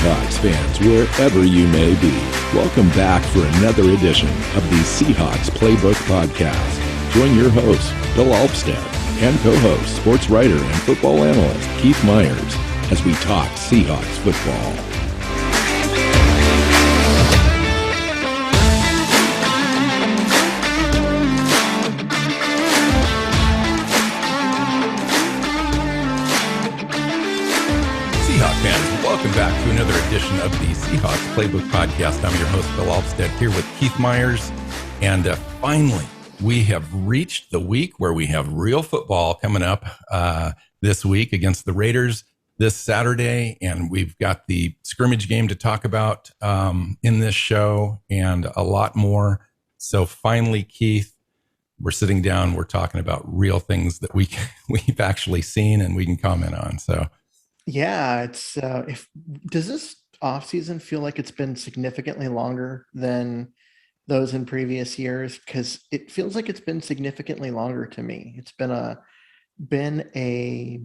Seahawks fans, wherever you may be. Welcome back for another edition of the Seahawks Playbook Podcast. Join your host, Bill Alvstad, and co-host, sports writer and football analyst Keith Myers, as we talk Seahawks football. Fans, welcome back to another edition of the Seahawks Playbook Podcast. I'm your host, Bill Alvstad, here with Keith Myers. And finally, we have reached the week where we have real football coming up this week against the Raiders this Saturday. And we've got the scrimmage game to talk about in this show and a lot more. So finally, Keith, we're sitting down, we're talking about real things that we've actually seen and we can comment on. So yeah, it's does this offseason feel like it's been significantly longer than those in previous years? Because it feels like it's been significantly longer to me. It's been a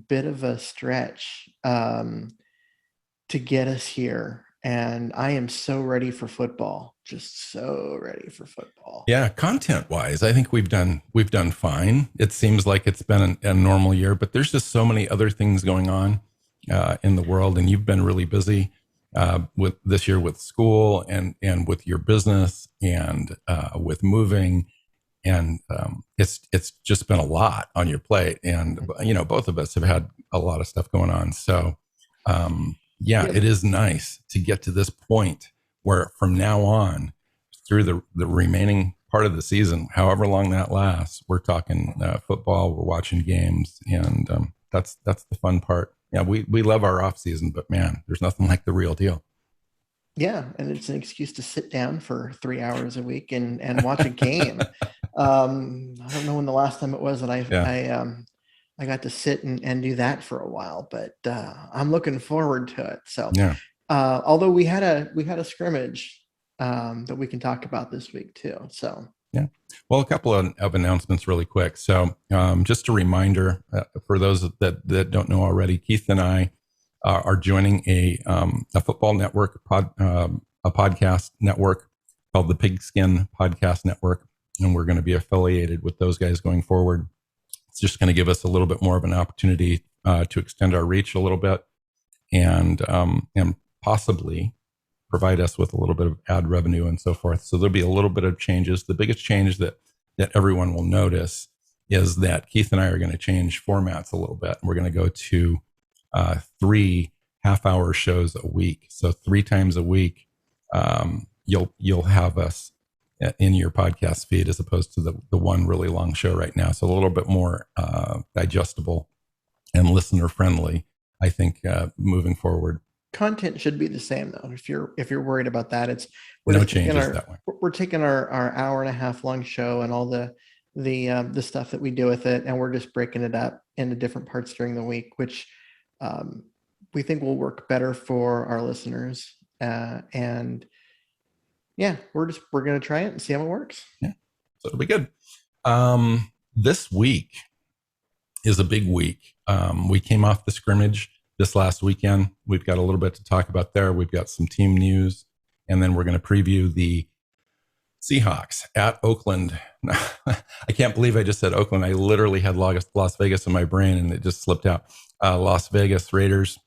bit of a stretch to get us here, and I am so ready for football. Just so ready for football. Yeah, content-wise, I think we've done fine. It seems like it's been a normal year, but there's just so many other things going on in the world, and you've been really busy with this year with school and with your business and with moving, and it's just been a lot on your plate. And both of us have had a lot of stuff going on. So it is nice to get to this point where from now on through the remaining part of the season, however long that lasts, we're talking football, we're watching games, and that's the fun part. Yeah, we love our off season, but man, there's nothing like the real deal. Yeah, and it's an excuse to sit down for 3 hours a week and watch a game. I don't know when the last time it was that I got to sit and do that for a while, but I'm looking forward to it. So, although we had a scrimmage that we can talk about this week too. So. Yeah. Well, a couple of announcements really quick. So just a reminder for those that don't know already, Keith and I are joining a football network, a podcast network called the Pigskin Podcast Network. And we're going to be affiliated with those guys going forward. It's just going to give us a little bit more of an opportunity to extend our reach a little bit and possibly provide us with a little bit of ad revenue and so forth. So there'll be a little bit of changes. The biggest change that everyone will notice is that Keith and I are going to change formats a little bit. We're going to go to 3 half-hour shows a week. So 3 times a week, you'll have us in your podcast feed as opposed to the one really long show right now. So a little bit more digestible and listener friendly, I think, moving forward. Content should be the same though. If you're worried about that, no changes that way. We're taking our hour and a half long show and all the stuff that we do with it, and we're just breaking it up into different parts during the week, which we think will work better for our listeners. And yeah, we're going to try it and see how it works. Yeah, so it'll be good. This week is a big week. We came off the scrimmage this last weekend. We've got a little bit to talk about there. We've got some team news, and then we're going to preview the Seahawks at Oakland. I can't believe I just said Oakland. I literally had Las Vegas in my brain, and it just slipped out. Las Vegas Raiders.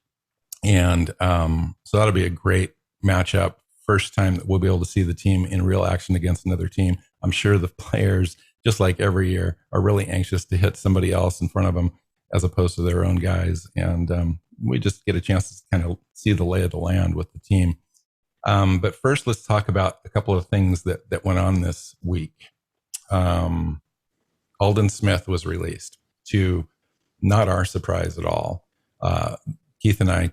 And so that'll be a great matchup. First time that we'll be able to see the team in real action against another team. I'm sure the players, just like every year, are really anxious to hit somebody else in front of them as opposed to their own guys. And we just get a chance to kind of see the lay of the land with the team. But first, let's talk about a couple of things that went on this week. Alden Smith was released, to not our surprise at all. Keith and I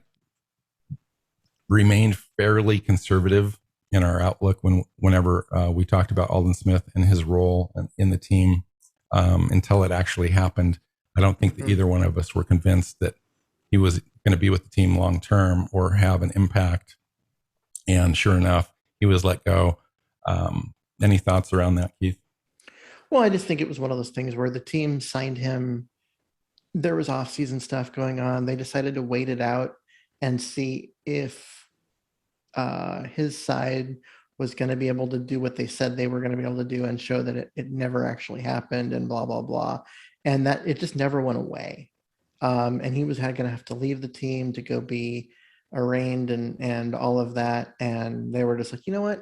remained fairly conservative in our outlook whenever we talked about Alden Smith and his role in the team until it actually happened. I don't think that either one of us were convinced that he was going to be with the team long term or have an impact. And sure enough, he was let go. Any thoughts around that, Keith? Well, I just think it was one of those things where the team signed him. There was off-season stuff going on. They decided to wait it out and see if his side was going to be able to do what they said they were going to be able to do and show that it never actually happened and blah, blah, blah. And that it just never went away. And he was going to have to leave the team to go be arraigned and all of that. And they were just like, you know what?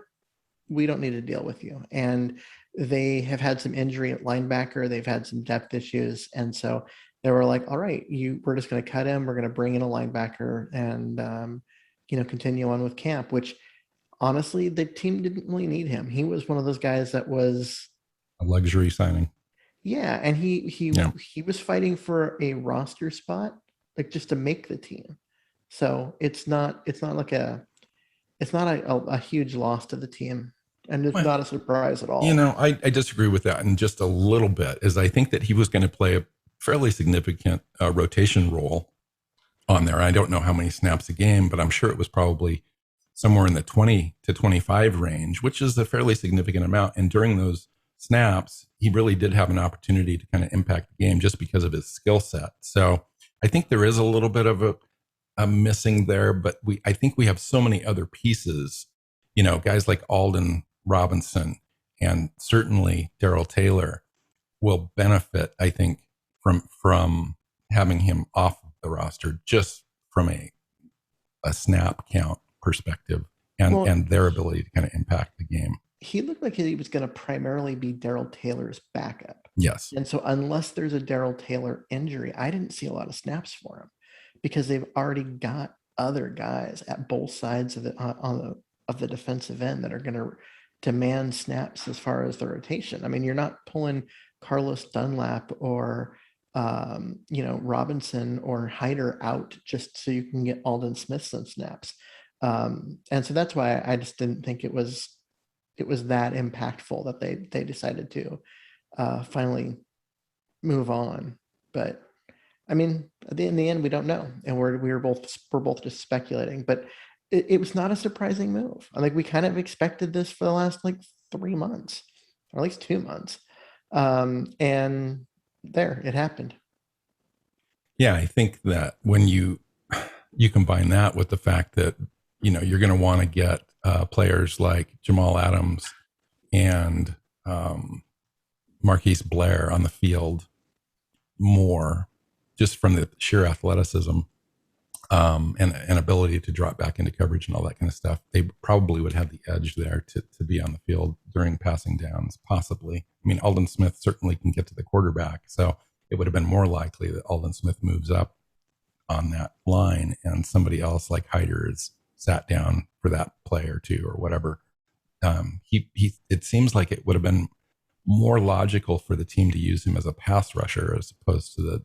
We don't need to deal with you. And they have had some injury at linebacker. They've had some depth issues. And so they were like, all right, we're just going to cut him. We're going to bring in a linebacker and, continue on with camp, which honestly, the team didn't really need him. He was one of those guys that was a luxury signing. Yeah. And he was fighting for a roster spot, like just to make the team. So it's not a huge loss to the team. And it's not a surprise at all. I disagree with that in just a little bit, as I think that he was going to play a fairly significant rotation role on there. I don't know how many snaps a game, but I'm sure it was probably somewhere in the 20 to 25 range, which is a fairly significant amount. And during those snaps, he really did have an opportunity to kind of impact the game just because of his skill set. So I think there is a little bit of a missing there, but I think we have so many other pieces, guys like Alden Robinson and certainly Darrell Taylor will benefit, I think, from having him off the roster just from a snap count perspective and their ability to kind of impact the game. He looked like he was going to primarily be Darrell Taylor's backup. Yes. And so unless there's a Darrell Taylor injury, I didn't see a lot of snaps for him because they've already got other guys at both sides of the defensive end that are going to demand snaps as far as the rotation. I mean, you're not pulling Carlos Dunlap or Robinson or Hyder out just so you can get Alden Smith some snaps. And so that's why I just didn't think it was that impactful that they decided to finally move on. But I mean, in the end, we don't know, and we're both just speculating. But it was not a surprising move. Like we kind of expected this for the last 3 months, or at least 2 months, and there it happened. Yeah, I think that when you combine that with the fact that you're going to want to get players like Jamal Adams and Marquis Blair on the field more, just from the sheer athleticism and ability to drop back into coverage and all that kind of stuff, they probably would have the edge there to be on the field during passing downs, possibly. I mean, Alden Smith certainly can get to the quarterback, so it would have been more likely that Alden Smith moves up on that line and somebody else like Hyder is sat down for that play or two or whatever. It seems like it would have been more logical for the team to use him as a pass rusher as opposed to the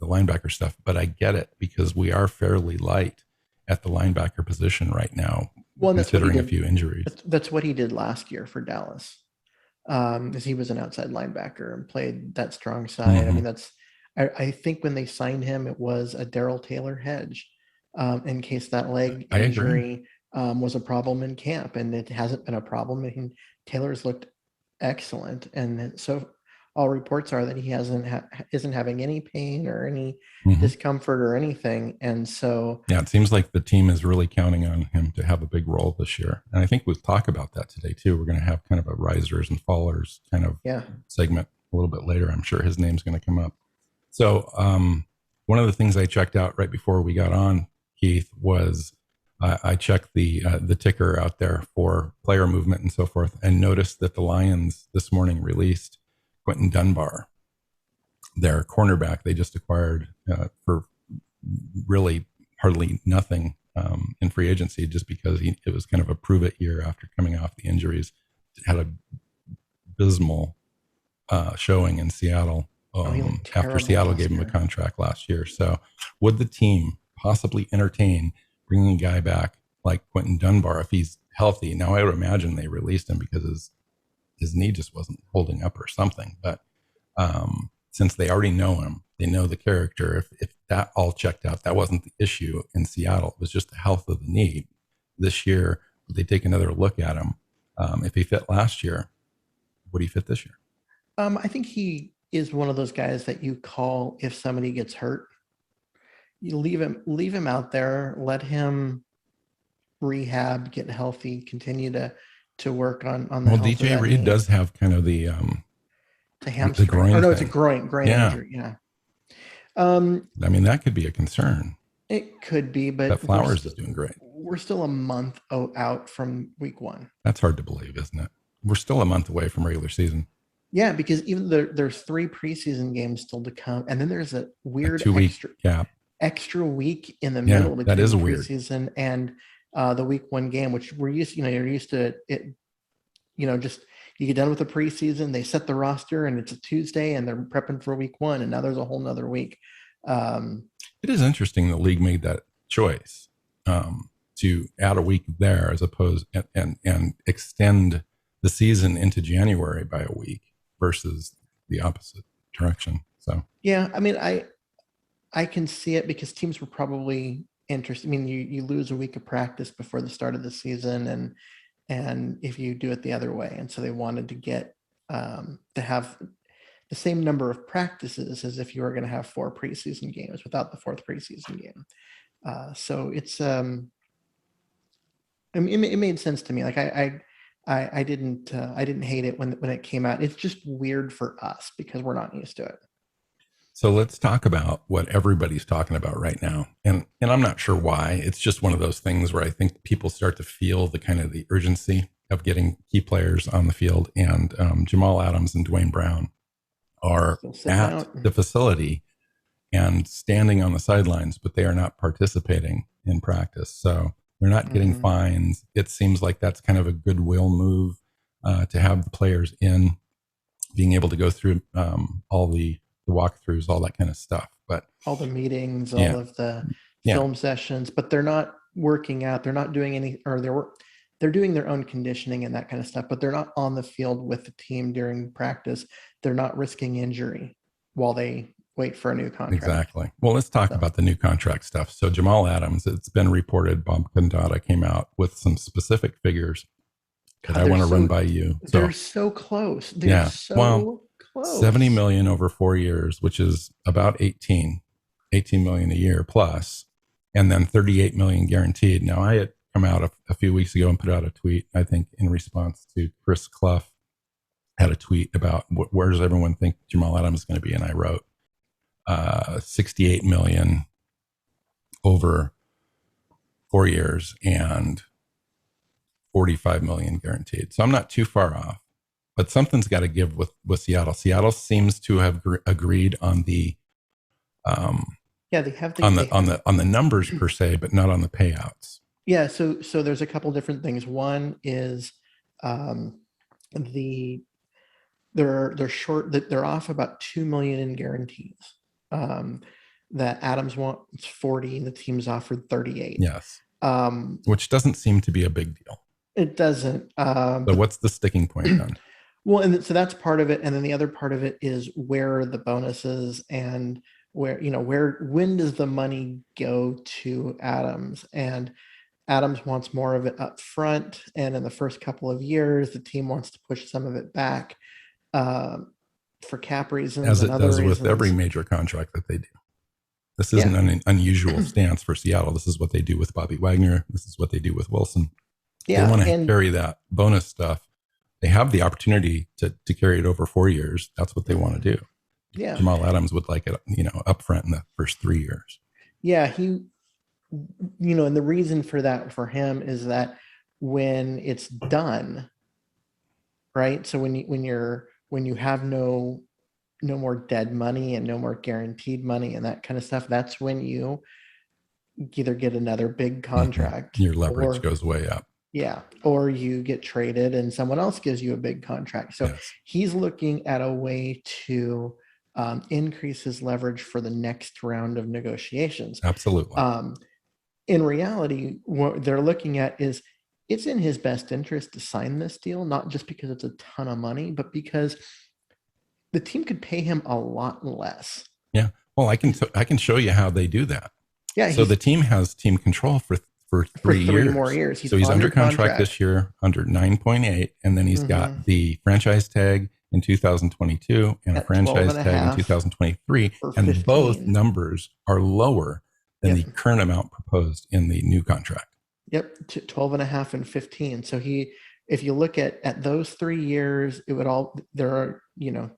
linebacker stuff. But I get it because we are fairly light at the linebacker position right now, considering a few injuries. That's what he did last year for Dallas. Because he was an outside linebacker and played that strong side. Mm-hmm. I mean, I think when they signed him, it was a Darrell Taylor hedge. In case that leg injury was a problem in camp, and it hasn't been a problem. I mean, Taylor's looked excellent, and so all reports are that he isn't having any pain or any discomfort or anything. And so, yeah, it seems like the team is really counting on him to have a big role this year. And I think we'll talk about that today too. We're going to have kind of a risers and fallers kind of segment a little bit later. I'm sure his name's going to come up. So one of the things I checked out right before we got on, Keith, was I checked the ticker out there for player movement and so forth, and noticed that the Lions this morning released Quentin Dunbar, their cornerback they just acquired for really hardly nothing in free agency, just because it was kind of a prove it year after coming off the injuries. Had a abysmal showing in Seattle after Seattle gave him a contract last year. So would the team possibly entertain bringing a guy back like Quentin Dunbar if he's healthy? Now, I would imagine they released him because his knee just wasn't holding up or something. But since they already know him, they know the character. If that all checked out, that wasn't the issue in Seattle. It was just the health of the knee. This year, would they take another look at him? If he fit last year, would he fit this year? I think he is one of those guys that you call if somebody gets hurt. You leave him out there, let him rehab, get healthy, continue to work on the Well, health DJ of that Reed knee. does have kind of the hamstring. groin or no, thing. It's a groin injury. Yeah. I mean, that could be a concern. It could be, but Flowers is doing great. We're still a month out from week 1. That's hard to believe, isn't it? We're still a month away from regular season. Yeah, because even there's 3 preseason games still to come, and then there's a weird 2-week gap. Extra week in the middle between that is the weird. preseason and the week 1 game, which we're used. You're used to it. Just you get done with the preseason, they set the roster, and it's a Tuesday, and they're prepping for week 1, and now there's a whole nother week. It is interesting the league made that choice to add a week there as opposed and extend the season into January by a week versus the opposite direction. So yeah, I mean, I can see it because teams were probably interested. I mean, you lose a week of practice before the start of the season, and if you do it the other way, and so they wanted to get to have the same number of practices as if you were going to have 4 preseason games without the 4th preseason game. So it's I mean, it made sense to me. Like I didn't hate it when it came out. It's just weird for us because we're not used to it. So let's talk about what everybody's talking about right now. And I'm not sure why. It's just one of those things where I think people start to feel the kind of the urgency of getting key players on the field. And Jamal Adams and Dwayne Brown are at the facility and standing on the sidelines, but they are not participating in practice. So they're not getting fines. It seems like that's kind of a goodwill move to have the players in, being able to go through all the walkthroughs, all that kind of stuff. But all the meetings, all of the film sessions, but they're not working out. They're not doing any, or they're doing their own conditioning and that kind of stuff, but they're not on the field with the team during practice. They're not risking injury while they wait for a new contract. Exactly. Well, let's talk about the new contract stuff. So Jamal Adams, it's been reported, Bob Condata came out with some specific figures that I want to run by you. They're so close. They're so close. 70 million over 4 years, which is about 18 million a year plus, and then 38 million guaranteed. Now, I had come out a few weeks ago and put out a tweet, I think in response to Chris Clough had a tweet about where does everyone think Jamal Adams is going to be? And I wrote 68 million over 4 years and 45 million guaranteed. So I'm not too far off, but something's got to give with Seattle. Seattle seems to have agreed on the they have on the numbers per se, but not on the payouts. Yeah, so there's a couple different things. One is they're short, that they're off about 2 million in guarantees. That Adams wants 40, the team's offered 38. Yes. Which doesn't seem to be a big deal. It doesn't. So what's the sticking point then? Well, and so that's part of it. And then the other part of it is where are the bonuses and when does the money go to Adams? And Adams wants more of it up front. And in the first couple of years, the team wants to push some of it back for cap reasons. As it does with every major contract that they do. This isn't an unusual stance for Seattle. This is what they do with Bobby Wagner. This is what they do with Wilson. Yeah, they want to carry that bonus stuff. They have the opportunity to carry it over 4 years. That's what they want to do. Yeah. Jamal Adams would like it, up front in the first 3 years. Yeah, and the reason for that for him is that when it's done, right? So when you have no more dead money and no more guaranteed money and that kind of stuff, that's when you either get another big contract. Your leverage goes way up. Yeah. Or you get traded and someone else gives you a big contract. So he's looking at a way to increase his leverage for the next round of negotiations. Absolutely. In reality, what they're looking at is it's in his best interest to sign this deal, not just because it's a ton of money, but because the team could pay him a lot less. Yeah. Well, I can show you how they do that. Yeah. So the team has team control for 3 years. More years. So he's under contract this year, under 9.8, and then he's got the franchise tag in 2022 and a franchise tag in 2023, and 15. Both numbers are lower than the current amount proposed in the new contract. Yep, 12 and a half and 15. So if you look at those 3 years, it would all, there are,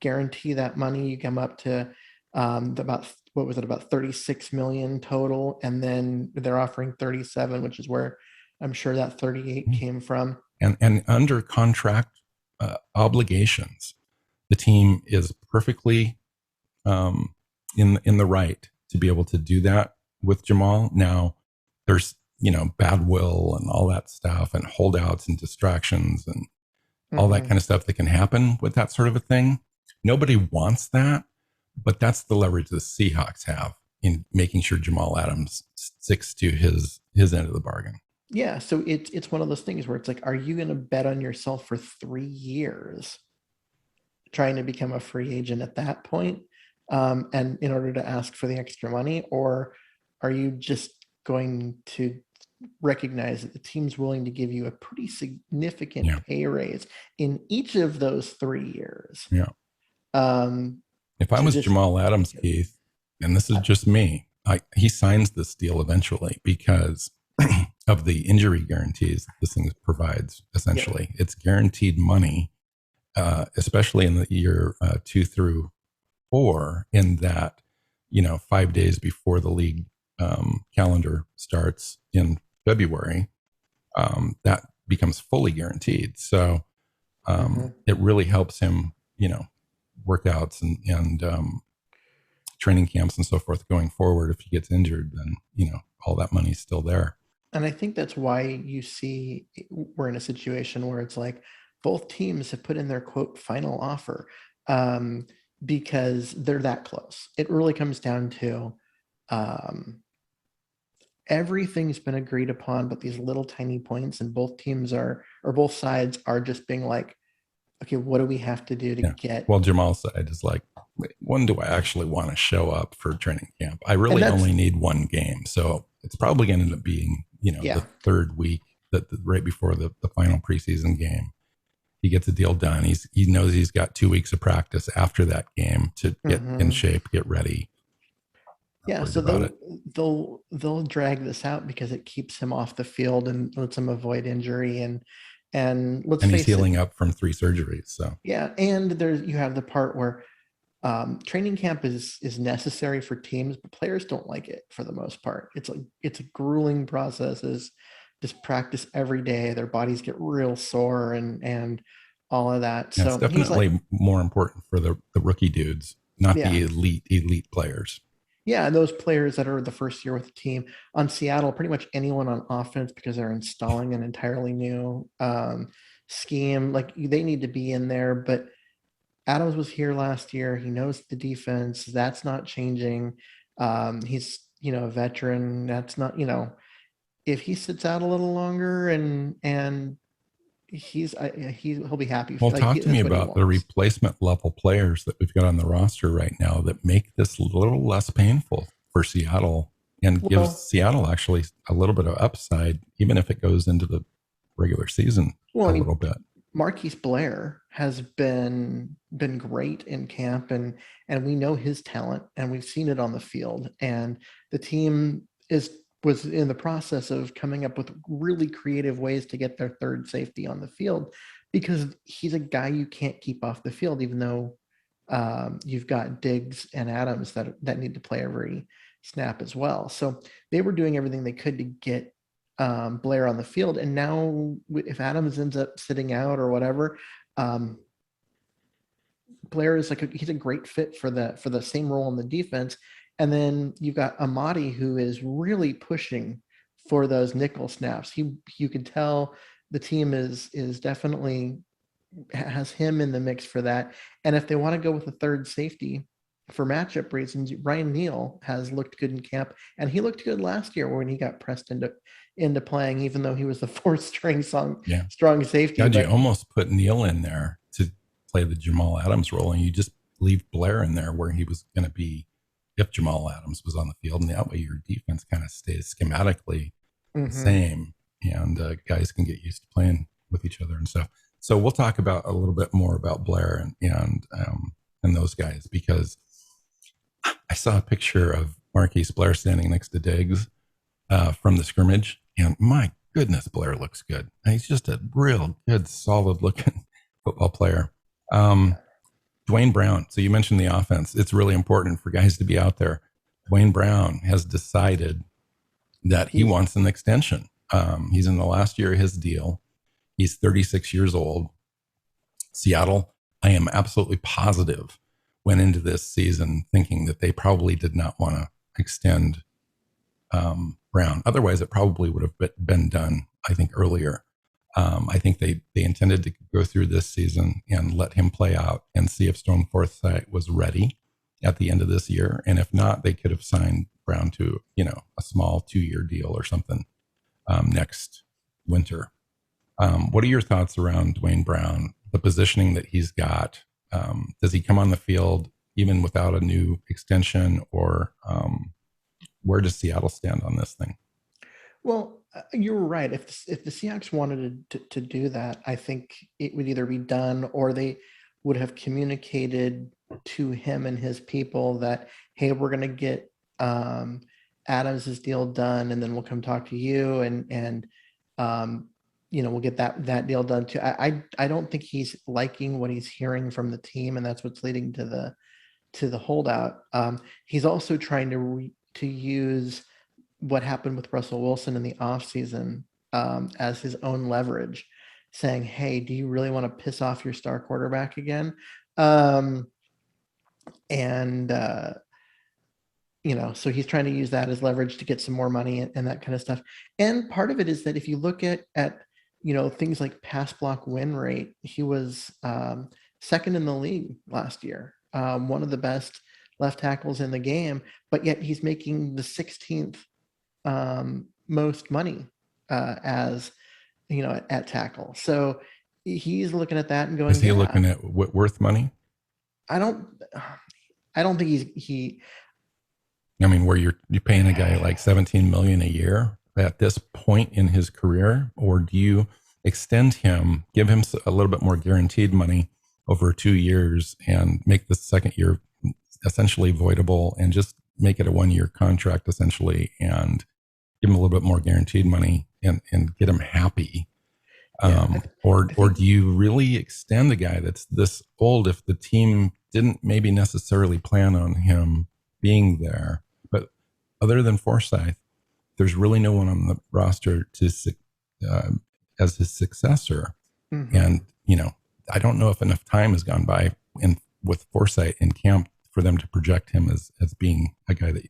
guarantee that money, you come up to about, what was it, about 36 million total. And then they're offering 37, which is where I'm sure that 38 came from. And under contract obligations, the team is perfectly in the right to be able to do that with Jamal. Now, there's bad will and all that stuff, and holdouts and distractions and all that kind of stuff that can happen with that sort of a thing. Nobody wants that, but that's the leverage the Seahawks have in making sure Jamal Adams sticks to his end of the bargain. Yeah, so it's one of those things where it's like, are you going to bet on yourself for 3 years trying to become a free agent at that point, and in order to ask for the extra money, or are you just going to recognize that the team's willing to give you a pretty significant pay raise in each of those 3 years? Yeah. If I was Jamal Adams, Keith, and this is just me, he signs this deal eventually because of the injury guarantees that this thing provides. Essentially, it's guaranteed money, especially in the year 2 through 4, in that 5 days before the league calendar starts in February, that becomes fully guaranteed. So it really helps him, workouts and training camps and so forth going forward. If he gets injured, then all that money's still there. And I think that's why you see we're in a situation where it's like both teams have put in their quote final offer, because they're that close. It really comes down to everything's been agreed upon, but these little tiny points, and both teams both sides are just being like, okay, what do we have to do to get? Well, Jamal's side is like, when do I actually want to show up for training camp? I really only need 1 game. So it's probably going to end up being, the 3rd week, right before the final preseason game. He gets a deal done. He knows he's got 2 weeks of practice after that game to get in shape, get ready. Yeah, so they'll drag this out because it keeps him off the field and lets him avoid injury, and he's healing up from 3 surgeries. So yeah, and you have the part where training camp is necessary for teams, but players don't like it for the most part. It's a grueling process. Is just practice every day. Their bodies get real sore and all of that. Yeah, so it's definitely more important for the rookie dudes, not the elite players. Yeah, and those players that are the first year with the team on Seattle, pretty much anyone on offense, because they're installing an entirely new scheme. Like, they need to be in there. But Adams was here last year. He knows the defense. That's not changing. He's a veteran. That's not if he sits out a little longer and he'll be happy. Well, talk to me about the replacement level players that we've got on the roster right now that make this a little less painful for Seattle and gives Seattle actually a little bit of upside, even if it goes into the regular season a little bit. Marquis Blair has been great in camp, and we know his talent, and we've seen it on the field. And the team was in the process of coming up with really creative ways to get their 3rd safety on the field, because he's a guy you can't keep off the field, even though you've got Diggs and Adams that need to play every snap as well. So they were doing everything they could to get Blair on the field. And now if Adams ends up sitting out or whatever, Blair is he's a great fit for the same role in the defense. And then you've got Amadi, who is really pushing for those nickel snaps. You can tell the team is definitely has him in the mix for that. And if they want to go with a 3rd safety for matchup reasons, Ryan Neal has looked good in camp, and he looked good last year when he got pressed into playing, even though he was the 4th string strong safety. God, you almost put Neal in there to play the Jamal Adams role, and you just leave Blair in there where he was going to be if Jamal Adams was on the field, and that way your defense kind of stays schematically the same, and guys can get used to playing with each other and stuff. So we'll talk about a little bit more about Blair and those guys, because I saw a picture of Marquis Blair standing next to Diggs from the scrimmage, and my goodness, Blair looks good. He's just a real good, solid looking football player. Dwayne Brown. So you mentioned the offense. It's really important for guys to be out there. Dwayne Brown has decided that he wants an extension. He's in the last year of his deal. He's 36 years old. Seattle, I am absolutely positive, went into this season thinking that they probably did not want to extend Brown. Otherwise, it probably would have been done, I think, earlier. I think they intended to go through this season and let him play out and see if Stone Forsythe was ready at the end of this year. And if not, they could have signed Brown to, a small 2-year deal or something next winter. What are your thoughts around Dwayne Brown, the positioning that he's got? Does he come on the field even without a new extension, or where does Seattle stand on this thing? Well, you're right. If the Seahawks wanted to do that, I think it would either be done, or they would have communicated to him and his people that, hey, we're going to get Adams' deal done, and then we'll come talk to you, and we'll get that deal done too. I don't think he's liking what he's hearing from the team, and that's what's leading to the holdout. He's also trying to use what happened with Russell Wilson in the offseason as his own leverage, saying, hey, do you really want to piss off your star quarterback again? So he's trying to use that as leverage to get some more money and that kind of stuff. And part of it is that if you look at things like pass block win rate, he was second in the league last year, one of the best left tackles in the game, but yet he's making the 16th most money as at tackle. So he's looking at that and going, is he looking at worth money? I don't think where you're paying a guy like $17 million a year at this point in his career, or do you extend him, give him a little bit more guaranteed money over 2 years and make the second year essentially voidable and just make it a 1-year contract essentially, and give him a little bit more guaranteed money and get him happy? Or do you really extend a guy that's this old if the team didn't maybe necessarily plan on him being there? But other than Forsythe, there's really no one on the roster as his successor. Mm-hmm. And, I don't know if enough time has gone by with Forsythe in camp for them to project him as being a guy that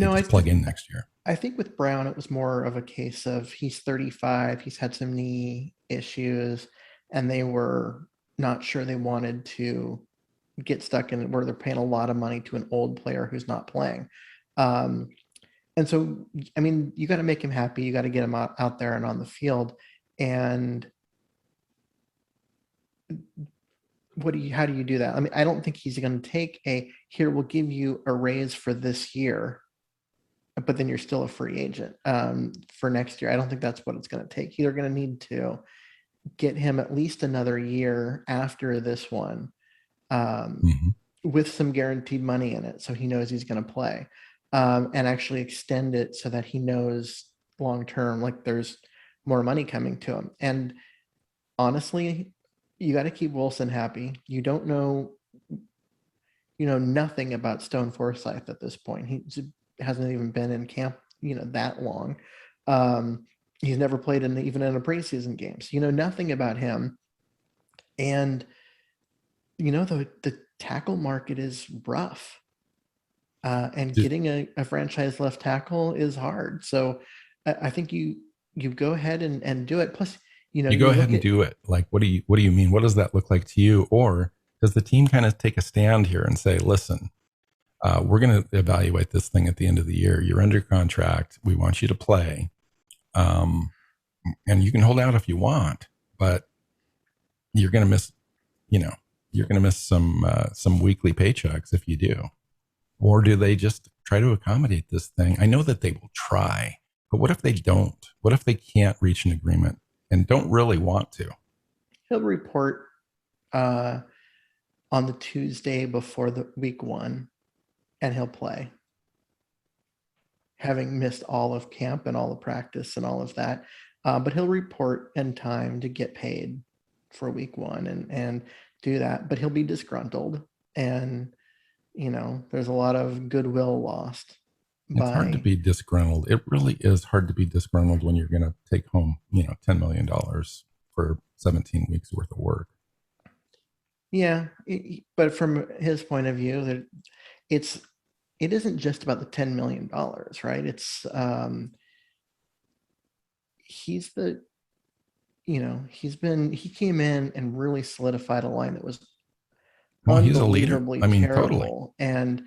I plug in next year. I think with Brown, it was more of a case of he's 35, he's had some knee issues, and they were not sure they wanted to get stuck in where they're paying a lot of money to an old player who's not playing. And so, you got to make him happy. You got to get him out there and on the field. And how do you do that? I don't think he's going to take here, we'll give you a raise for this year, but then you're still a free agent for next year. I don't think that's what it's going to take. You're going to need to get him at least another year after this one with some guaranteed money in it, so he knows he's going to play, and actually extend it so that he knows long-term, like there's more money coming to him. And honestly, you got to keep Wilson happy. You don't know, nothing about Stone Forsythe at this point. He hasn't even been in camp, that long. He's never played even in a preseason game. So, nothing about him. And, the tackle market is rough. And getting a franchise left tackle is hard. So I think you go ahead and do it. Plus, you go ahead and do it. Like, what do you mean? What does that look like to you? Or does the team kind of take a stand here and say, listen, we're going to evaluate this thing at the end of the year. You're under contract. We want you to play. And you can hold out if you want, but you're going to miss, some weekly paychecks if you do. Or do they just try to accommodate this thing? I know that they will try, but what if they don't? What if they can't reach an agreement and don't really want to? He'll report on the Tuesday before the week 1, and he'll play, having missed all of camp and all the practice and all of that. but he'll report in time to get paid for week one and do that. But he'll be disgruntled, and there's a lot of goodwill lost. It's hard to be disgruntled. It really is hard to be disgruntled when you're going to take home, $10 million for 17 weeks worth of work. Yeah, but from his point of view, that it isn't just about the $10 million, right? It's he came in and really solidified a line that was he's a leader. Terrible. Totally. And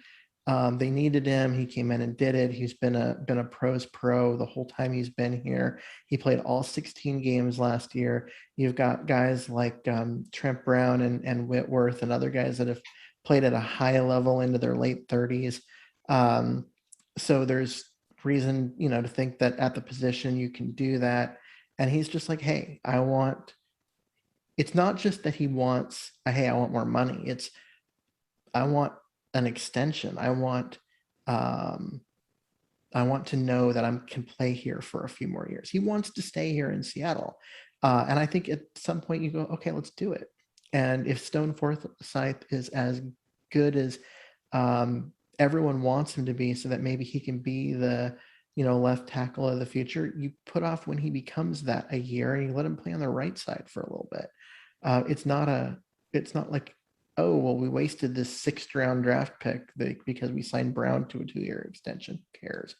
they needed him. He came in and did it. He's been a pro's pro the whole time he's been here. He played all 16 games last year. You've got guys like Trent Brown and Whitworth and other guys that have played at a high level into their late 30s. So there's reason, to think that at the position you can do that. And he's just like, hey, it's not just that he wants, hey, I want more money. It's, I want an extension. I want to know that I can play here for a few more years. He wants to stay here in Seattle. And I think at some point you go, okay, let's do it. And if Stone Forsythe is as good as everyone wants him to be, so that maybe he can be the left tackle of the future, you put off when he becomes that a year and you let him play on the right side for a little bit. It's not like, oh, well, we wasted this 6th round draft pick because we signed Brown to a 2-year extension. Who cares?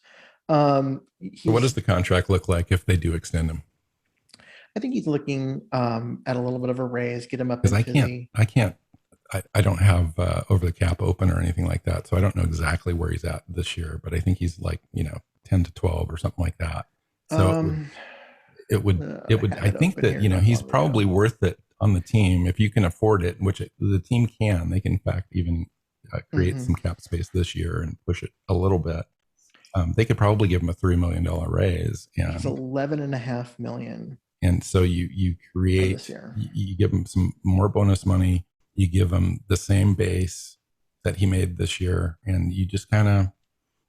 So what does the contract look like if they do extend him? I think he's looking at a little bit of a raise, get him up. Because I don't have over the cap open or anything like that, so I don't know exactly where he's at this year. But I think he's like 10 to 12 or something like that. So it would. I think that he's probably worth it on the team if you can afford it, which the team can. They can in fact even create some cap space this year and push it a little bit. They could probably give him a $3 million raise. And it's $11.5 million. And so you create, you give him some more bonus money. You give him the same base that he made this year, and you just kind of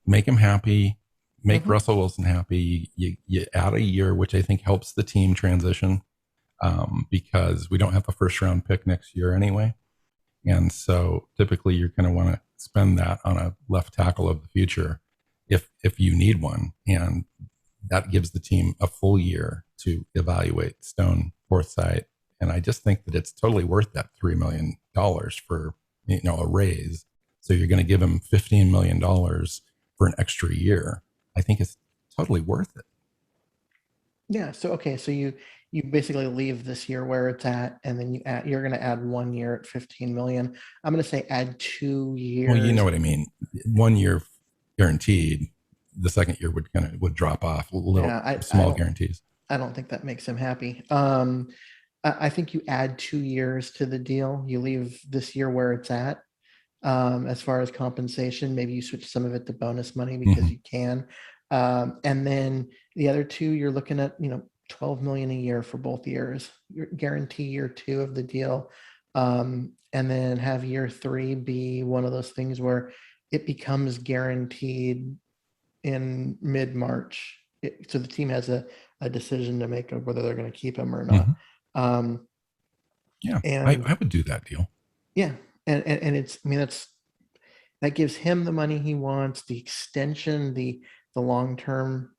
make him happy, make Russell Wilson happy. You add a year, which I think helps the team transition because we don't have a 1st round pick next year anyway. And so typically you're going to want to spend that on a left tackle of the future if you need one. And that gives the team a full year to evaluate Stone Forsythe. And I just think that it's totally worth that $3 million for, a raise. So you're going to give him $15 million for an extra year. I think it's totally worth it. Yeah. So, okay. So you basically leave this year where it's at, and then you're going to add 1 year at $15 million. I'm going to say add 2 years. Well, you know what I mean? 1 year guaranteed. The second year would drop off small guarantees. I don't think that makes him happy. I think you add 2 years to the deal. You leave this year where it's at. As far as compensation, maybe you switch some of it to bonus money because you can. And then the other 2, you're looking at, $12 million a year for both years. You guarantee year 2 of the deal. And then have year 3 be one of those things where it becomes guaranteed in mid-March. So the team has a decision to make of whether they're going to keep him or not. I would do that deal. Yeah. And that gives him the money he wants, the extension, the long-term,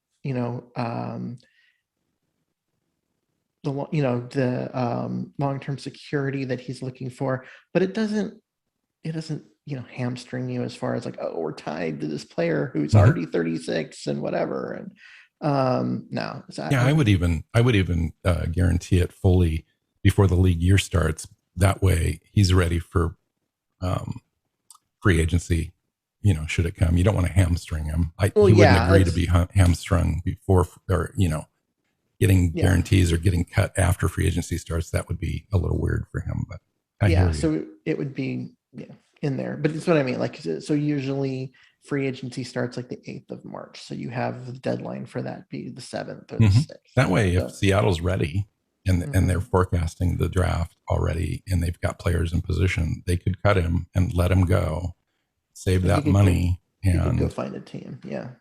long-term security that he's looking for, but it doesn't hamstring you as far as like, oh, we're tied to this player who's already 36 and whatever. And no. So I would even guarantee it fully before the league year starts. That way he's ready for free agency, should it come. You don't want to hamstring him. He wouldn't agree to be hamstrung before, or, getting guarantees or getting cut after free agency starts. That would be a little weird for him, but so it would be in there, but it's what I mean. Like, so usually free agency starts like the 8th of March. So you have the deadline for that be the 7th or the 6th. That way, if Seattle's ready and they're forecasting the draft already and they've got players in position, they could cut him and let him go, save that money, and go find a team. Yeah.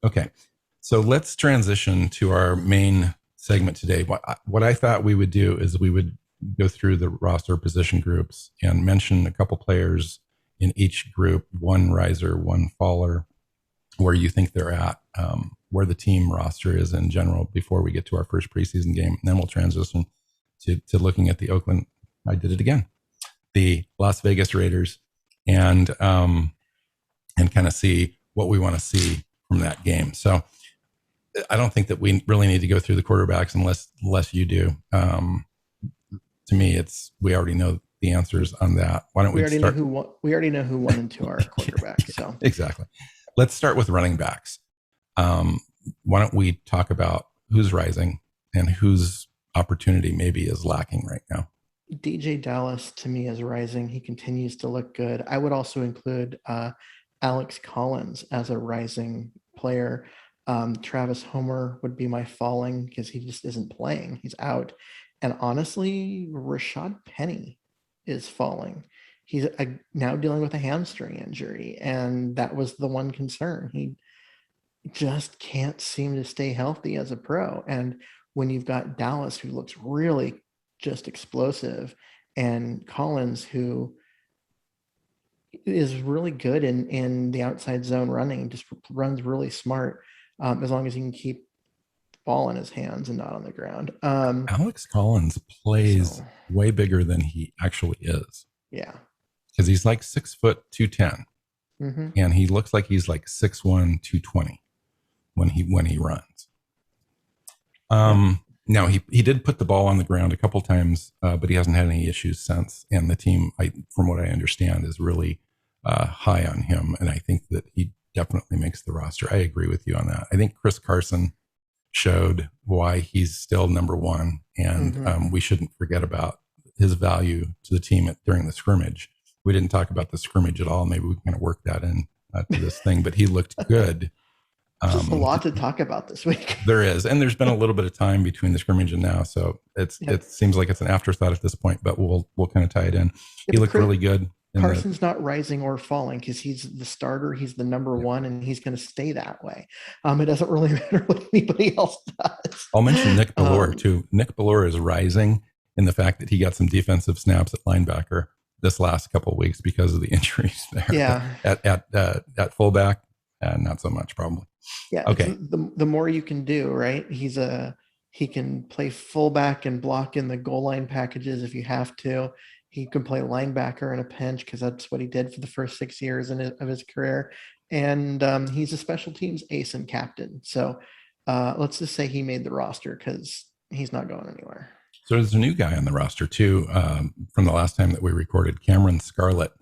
Okay. So let's transition to our main segment today. What I thought we would do is we would go through the roster position groups and mention a couple players in each group, one riser, one faller, where you think they're at, where the team roster is in general before we get to our first preseason game. And then we'll transition to looking at the Oakland, I did it again, the Las Vegas Raiders, and kind of see what we want to see from that game. So I don't think that we really need to go through the quarterbacks unless you do. To me, we already know the answers on that. Why don't we start? We already know who won into our quarterback. So exactly. Let's start with running backs. Why don't we talk about who's rising and whose opportunity maybe is lacking right now? DJ Dallas to me is rising. He continues to look good. I would also include Alex Collins as a rising player. Travis Homer would be my falling because he just isn't playing. He's out. And honestly, Rashad Penny is falling. He's now dealing with a hamstring injury, and that was the one concern. He just can't seem to stay healthy as a pro. And when you've got Dallas, who looks really just explosive, and Collins, who is really good in the outside zone running, just runs really smart, as long as he can keep ball in his hands and not on the ground. Alex Collins plays way bigger than he actually is. Yeah. Because he's like 6 foot 210. Mm-hmm. And he looks like he's like 6'1", 220 when he runs. Now he did put the ball on the ground a couple times, but he hasn't had any issues since. And the team, from what I understand, is really high on him. And I think that he definitely makes the roster. I agree with you on that. I think Chris Carson showed why he's still number one, and we shouldn't forget about his value to the team during the scrimmage. We didn't talk about the scrimmage at all. Maybe we can kind of work that in to this thing, but he looked good. Just a lot to talk about this week. There is, and there's been a little bit of time between the scrimmage and now, so it seems like it's an afterthought at this point, but we'll kind of tie it in. He looked really good. Carson's not rising or falling because he's the starter. He's the number one, and he's going to stay that way. It doesn't really matter what anybody else does. I'll mention Nick Bellore too. Nick Bellore is rising in the fact that he got some defensive snaps at linebacker this last couple of weeks because of the injuries there. Yeah. At fullback, not so much probably. Yeah. Okay. The more you can do, right? He can play fullback and block in the goal line packages if you have to. He can play linebacker in a pinch because that's what he did for the first 6 years of his career. And he's a special teams ace and captain. So let's just say he made the roster because he's not going anywhere. So there's a new guy on the roster too, from the last time that we recorded, Cameron Scarlett,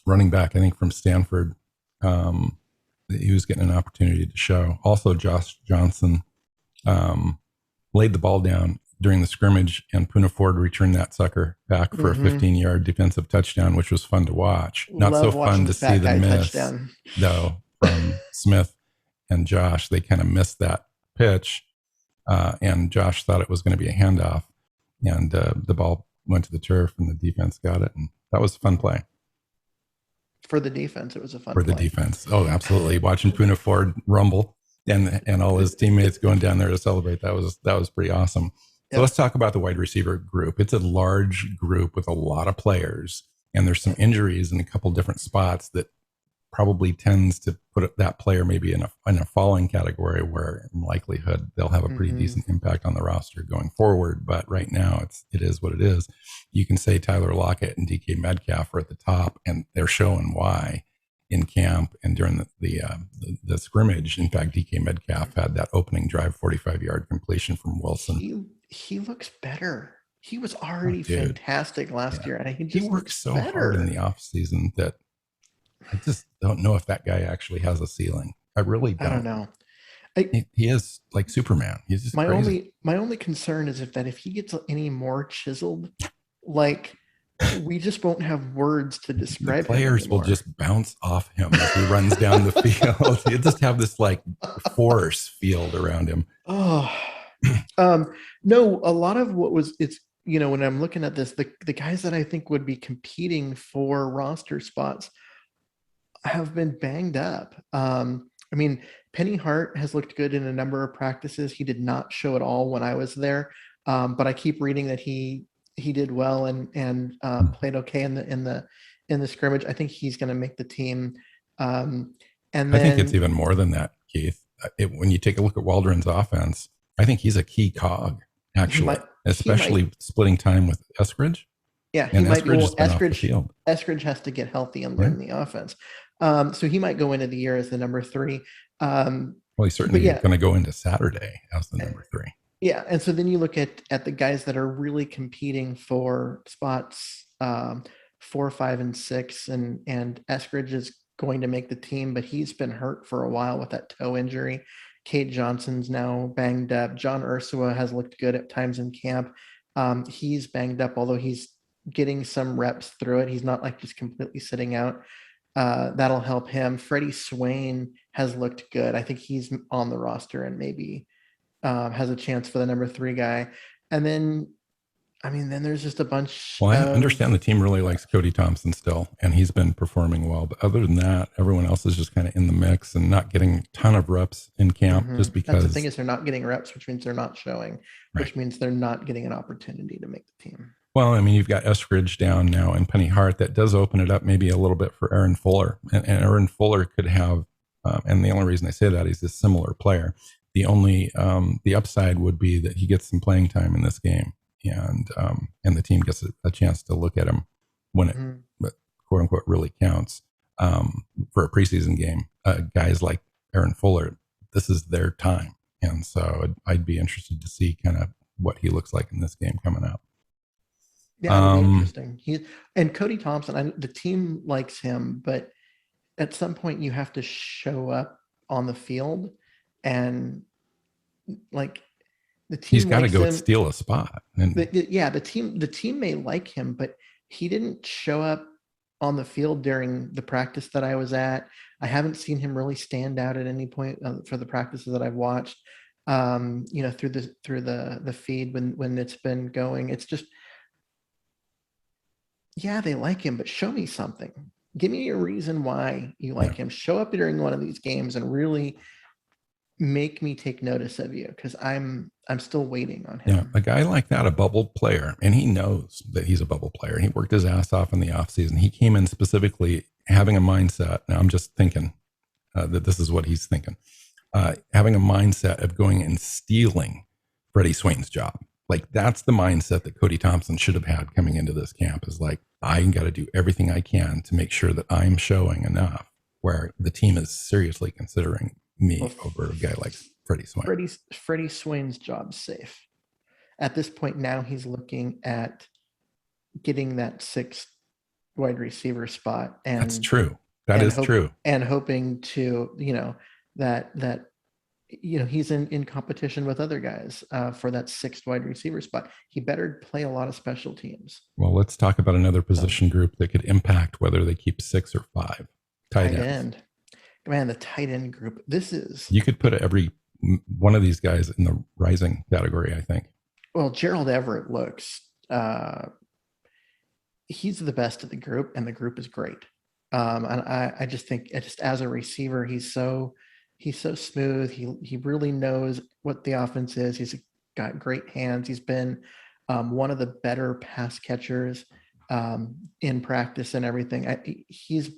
running back, I think from Stanford. He was getting an opportunity to show. Also, Josh Johnson laid the ball down during the scrimmage, and Poona Ford returned that sucker back for a 15-yard defensive touchdown, which was fun to watch. Not so fun to see the miss, touchdown, though, from Smith and Josh. They kind of missed that pitch, and Josh thought it was going to be a handoff, and the ball went to the turf, and the defense got it, and that was a fun play. For the defense, it was a fun play. For the defense. Oh, absolutely. Watching Poona Ford rumble and all his teammates going down there to celebrate, that was pretty awesome. So let's talk about the wide receiver group. It's a large group with a lot of players, and there's some injuries in a couple different spots that probably tends to put that player maybe in a falling category, where in likelihood they'll have a pretty decent impact on the roster going forward. But right now it is what it is. You can say Tyler Lockett and DK Metcalf are at the top, and they're showing why in camp and during the scrimmage. In fact, DK Metcalf had that opening drive 45-yard completion from Wilson. He looks better. He was already fantastic last year, and he worked so hard in the off season that I just don't know if that guy actually has a ceiling. I really don't. I don't know. He is like Superman. He's just crazy. My only concern is if he gets any more chiseled, like we just won't have words to describe. The players will just bounce off him as he runs down the field. He'll just have this like force field around him. No, a lot of when I'm looking at this, the guys that I think would be competing for roster spots have been banged up. Penny Hart has looked good in a number of practices. He did not show at all when I was there, but I keep reading that he did well and played okay in the scrimmage. I think he's going to make the team. And then I think it's even more than that, Keith. When you take a look at Waldron's offense, I think he's a key cog, actually, especially splitting time with Eskridge. Yeah, he might be. Well, Eskridge has to get healthy and learn the offense. So he might go into the year as the number 3. Well, he's certainly going to go into Saturday as the number 3. Yeah, and so then you look at the guys that are really competing for spots 4, 5, and 6, and Eskridge is going to make the team, but he's been hurt for a while with that toe injury. Cade Johnson's now banged up. John Ursua has looked good at times in camp. He's banged up, although he's getting some reps through it. He's not like just completely sitting out. That'll help him. Freddie Swain has looked good. I think he's on the roster and maybe has a chance for the number 3 guy. And then, then there's just a bunch. Well, I understand the team really likes Cody Thompson still, and he's been performing well. But other than that, everyone else is just kind of in the mix and not getting a ton of reps in camp just because. That's the thing, is they're not getting reps, which means they're not showing, which means they're not getting an opportunity to make the team. Well, you've got Eskridge down now and Penny Hart. That does open it up maybe a little bit for Aaron Fuller. And Aaron Fuller could have, and the only reason I say that is he's a similar player. The only, the upside would be that he gets some playing time in this game, and the team gets a chance to look at him when it, quote unquote, really counts for a preseason game. Guys like Aaron Fuller, this is their time. And so I'd be interested to see kind of what he looks like in this game coming up. Yeah, that'd be interesting. And Cody Thompson, the team likes him, but at some point you have to show up on the field, and like the team, he's got to go steal a spot. And the team may like him, but he didn't show up on the field during the practice that I was at. I haven't seen him really stand out at any point for the practices that I've watched. Through the feed when it's been going, it's just. Yeah, they like him, but show me something. Give me a reason why you like him. Show up during one of these games and really make me take notice of you, because I'm still waiting on him. Yeah, a guy like that, a bubble player, and he knows that he's a bubble player. He worked his ass off in the offseason. He came in specifically having a mindset. Now, I'm just thinking that this is what he's thinking. Having a mindset of going and stealing Freddie Swain's job. Like, that's the mindset that Cody Thompson should have had coming into this camp, is like, I got to do everything I can to make sure that I'm showing enough where the team is seriously considering me over a guy like Freddie Swain. Freddie Swain's job's safe. At this point now, he's looking at getting that 6th wide receiver spot. And that's true. That is true. And hoping to, that he's in competition with other guys for that 6th wide receiver spot. He better play a lot of special teams. Well, let's talk about another position group that could impact whether they keep 6 or 5. Tight end. Man, the tight end group. You could put every one of these guys in the rising category, I think. Well, Gerald Everett looks, he's the best of the group, and the group is great. And I just think, as a receiver, he's so smooth. He really knows what the offense is. He's got great hands. He's been one of the better pass catchers in practice and everything. He's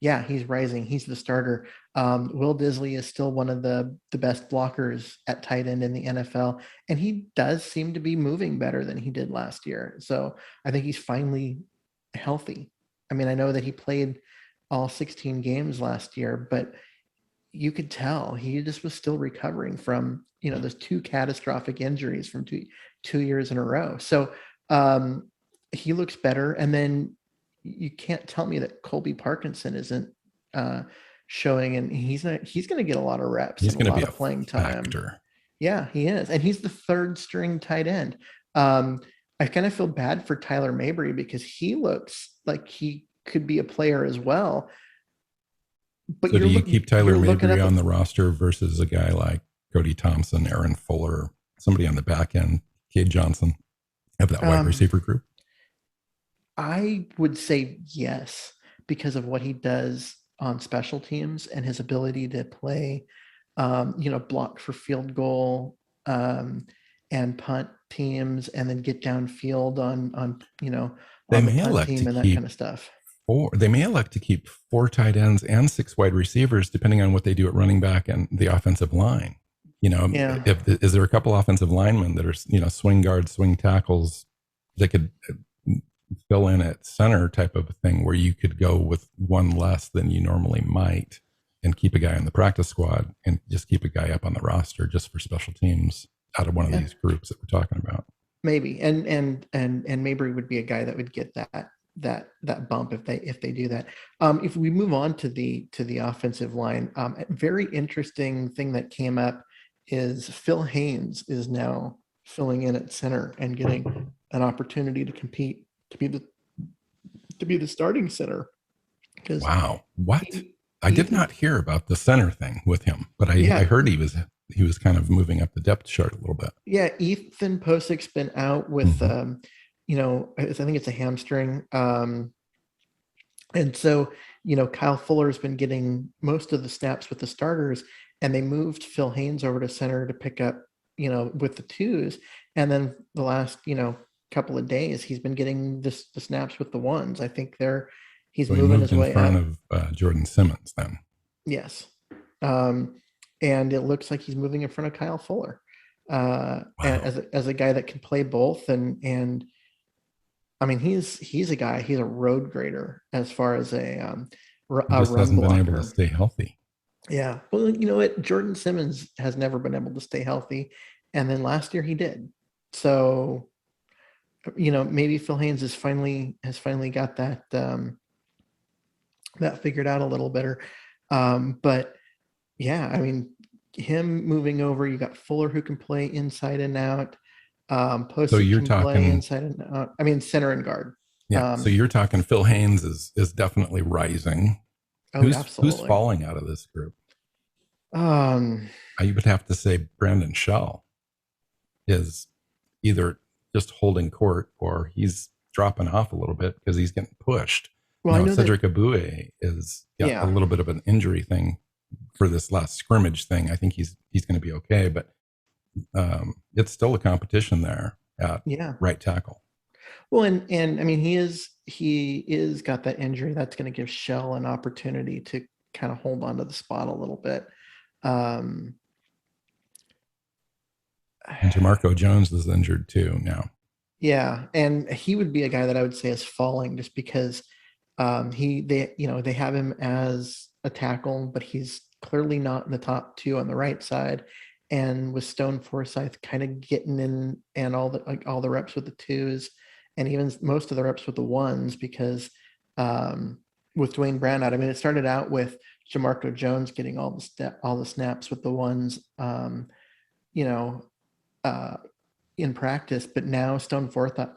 rising. He's the starter. Will Disley is still one of the best blockers at tight end in the NFL, and he does seem to be moving better than he did last year. So I think he's finally healthy. I know that he played all 16 games last year, but you could tell he just was still recovering from, those 2 catastrophic injuries from two years in a row. So he looks better. And then you can't tell me that Colby Parkinson isn't showing, and he's going to get a lot of reps. He's going to be a playing factor. Time. Yeah, he is. And he's the 3rd string tight end. I kind of feel bad for Tyler Mabry, because he looks like he could be a player as well. But so do you keep Tyler Mabry on the roster versus a guy like Cody Thompson, Aaron Fuller, somebody on the back end, Cade Johnson, of that wide receiver group? I would say yes, because of what he does on special teams and his ability to play block for field goal and punt teams, and then get downfield on the punt team and that kind of stuff. They may elect to keep 4 tight ends and 6 wide receivers, depending on what they do at running back and the offensive line. Is there a couple offensive linemen that are, swing guards, swing tackles that could fill in at center type of a thing, where you could go with one less than you normally might and keep a guy on the practice squad and just keep a guy up on the roster just for special teams out of one of these groups that we're talking about? Maybe. And Mabry would be a guy that would get that bump if they do that. If we move on to the offensive line, a very interesting thing that came up is Phil Haynes is now filling in at center and getting an opportunity to compete to be the starting center. Wow, what? I did not hear about the center thing with him, but I heard he was kind of moving up the depth chart a little bit. Yeah, Ethan Posick's been out with I think it's a hamstring. And so, Kyle Fuller's been getting most of the snaps with the starters, and they moved Phil Haynes over to center to pick up, with the twos. And then the last, couple of days, he's been getting the snaps with the ones. I think he's moving his way in front of Jordan Simmons then. Yes. And it looks like he's moving in front of Kyle Fuller as a guy that can play both. And I mean, he's a guy, he's a road grader as far as a just run hasn't blocker. been able to stay healthy. Yeah. Well, you know what? Jordan Simmons has never been able to stay healthy. And then last year he did. So, maybe Phil Haynes has finally got that, that figured out a little better. But yeah, I mean, him moving over, you got Fuller who can play inside and out. So you're talking inside and out. I mean, center and guard. Yeah. So you're talking Phil Haynes is definitely rising. Absolutely. Who's falling out of this group? I would have to say Brandon Shell is either just holding court or he's dropping off a little bit because he's getting pushed. Well, I know Cedric Aboué is a little bit of an injury thing for this last scrimmage thing. I think he's going to be okay, but it's still a competition there at right tackle. Well, and I mean, he is got that injury that's going to give Shell an opportunity to kind of hold on to the spot a little bit. And Jamarco Jones is injured too now. Yeah, and he would be a guy that I would say is falling just because they have him as a tackle, but he's clearly not in the top 2 on the right side. And with Stone Forsythe kind of getting in and all the reps with the 2s, and even most of the reps with the 1s, because with Dwayne Brown out, I mean, it started out with Jamarco Jones getting all the snaps with the 1s, in practice, but now Stone Forsythe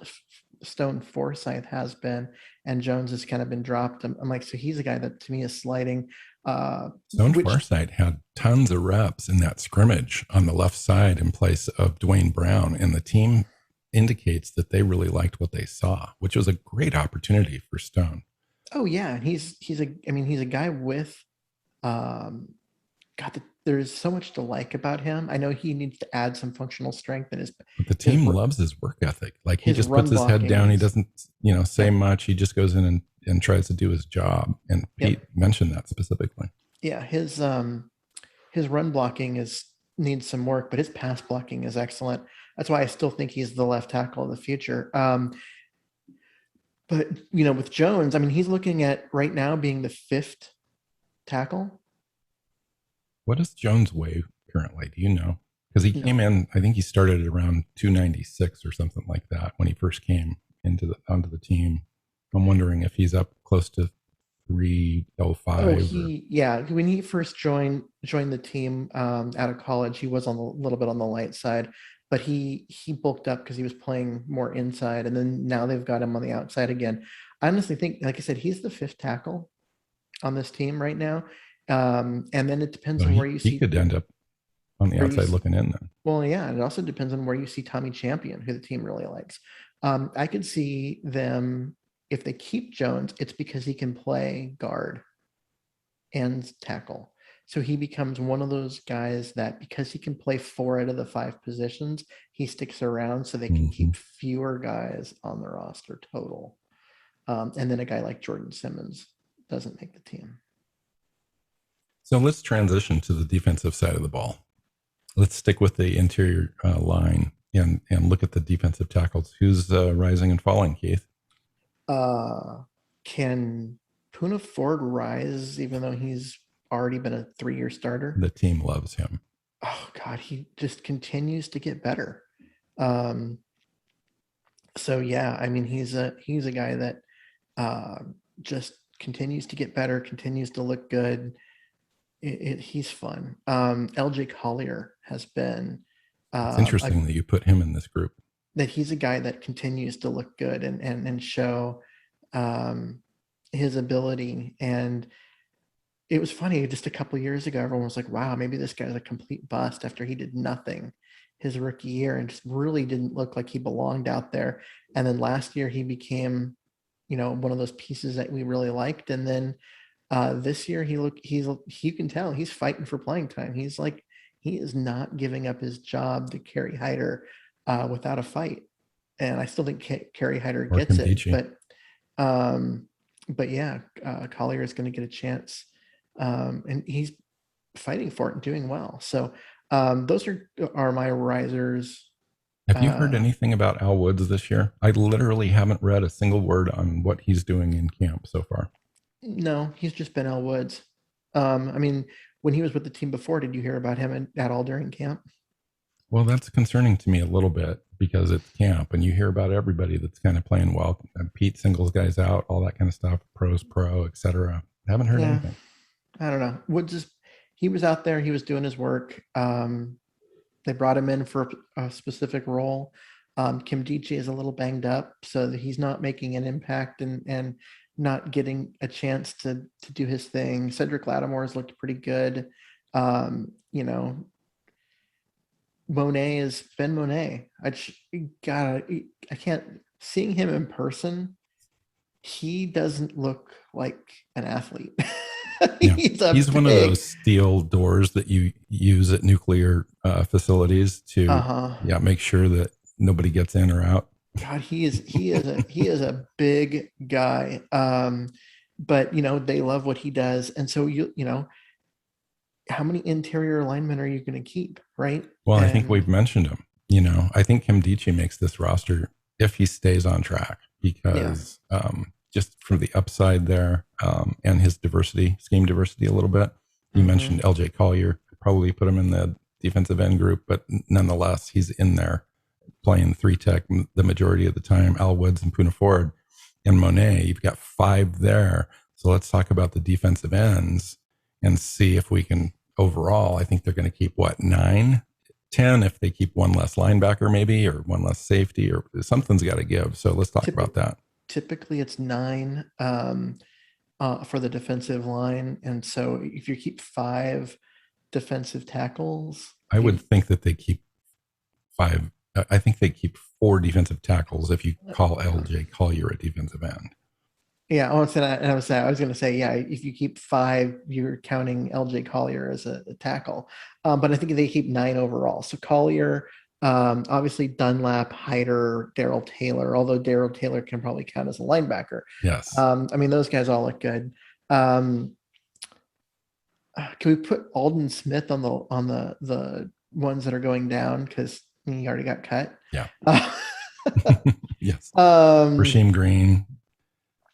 has been, and Jones has kind of been dropped. I'm like, so he's a guy that to me is sliding. Stone Forsythe had tons of reps in that scrimmage on the left side in place of Dwayne Brown, and the team indicates that they really liked what they saw, which was a great opportunity for Stone. Oh yeah, he's a guy with there's so much to like about him. I know he needs to add some functional strength in his. But the team loves his work ethic. Like he just puts his head down. He doesn't, say much. He just goes in and tries to do his job. And Pete mentioned that specifically. Yeah, his run blocking needs some work, but his pass blocking is excellent. That's why I still think he's the left tackle of the future. But with Jones, I mean, he's looking at right now being the 5th tackle. What does Jones weigh currently? Do you know? Because he came in, I think he started at around 296 or something like that when he first came onto the team. I'm wondering if he's up close to 305. When he first joined the team out of college, he was a little bit on the light side, but he bulked up because he was playing more inside, and then now they've got him on the outside again. I honestly think, like I said, he's the 5th tackle on this team right now. And then it depends on where you see. He could end up on the outside looking in then. Well, yeah, it also depends on where you see Tommy Champion, who the team really likes. I could see them, if they keep Jones, it's because he can play guard and tackle. So he becomes one of those guys that, because he can play 4 out of the 5 positions, he sticks around so they can keep fewer guys on the roster total. And then a guy like Jordan Simmons doesn't make the team. So let's transition to the defensive side of the ball. Let's stick with the interior line and look at the defensive tackles. Who's rising and falling, Keith? Can Poona Ford rise even though he's already been a 3-year starter? The team loves him. Oh God, he just continues to get better. So yeah, I mean, he's a guy that just continues to get better, continues to look good. He's fun. LJ Collier has been. It's interesting that you put him in this group. That he's a guy that continues to look good and show his ability. And it was funny, just a couple of years ago, everyone was like, wow, maybe this guy's a complete bust after he did nothing his rookie year and just really didn't look like he belonged out there. And then last year he became, one of those pieces that we really liked. And then this year you can tell he's fighting for playing time. He is not giving up his job to Kerry Hyder without a fight. And I still think Kerry Hyder gets it, but yeah, Collier is going to get a chance. And he's fighting for it and doing well. So those are my risers. Have you heard anything about Al Woods this year? I literally haven't read a single word on what he's doing in camp so far. No, he's just been Al Woods. I mean, when he was with the team before, did you hear about him at all during camp? Well, that's concerning to me a little bit because it's camp and you hear about everybody that's kind of playing well. Pete singles guys out, all that kind of stuff, pros pro, etc. Haven't heard anything. I don't know. He was out there. He was doing his work. They brought him in for a specific role. Kim Diche is a little banged up, so that he's not making an impact and not getting a chance to do his thing. Cedric Lattimore's looked pretty good. Monet is Ben Monet. I can't, seeing him in person, he doesn't look like an athlete. He's one of those steel doors that you use at nuclear facilities to make sure that nobody gets in or out. God, he is a big guy. But they love what he does. And so how many interior linemen are you going to keep, right? Well, I think we've mentioned him. I think Kim Diche makes this roster if he stays on track because just from the upside there and his scheme diversity a little bit. You mentioned LJ Collier, probably put him in the defensive end group, but nonetheless, he's in there playing 3-tech the majority of the time. Al Woods and Poona Ford and Monet, you've got 5 there. So let's talk about the defensive ends and see if we can overall, I think they're going to keep 9, 10 if they keep one less linebacker maybe, or one less safety, or something's got to give. So let's talk about that. Typically it's 9 for the defensive line. And so if you keep 5 defensive tackles, I would think that they keep 5. I think they keep 4 defensive tackles if you call LJ Collier a defensive end. Yeah, I was going to say, if you keep 5, you're counting LJ Collier as a tackle. But I think they keep 9 overall. So Collier, obviously Dunlap, Hyder, Darrell Taylor, although Darrell Taylor can probably count as a linebacker. Yes. I mean, those guys all look good. Can we put Alden Smith on the ones that are going down because he already got cut? Yeah. Yes. Rasheem Green.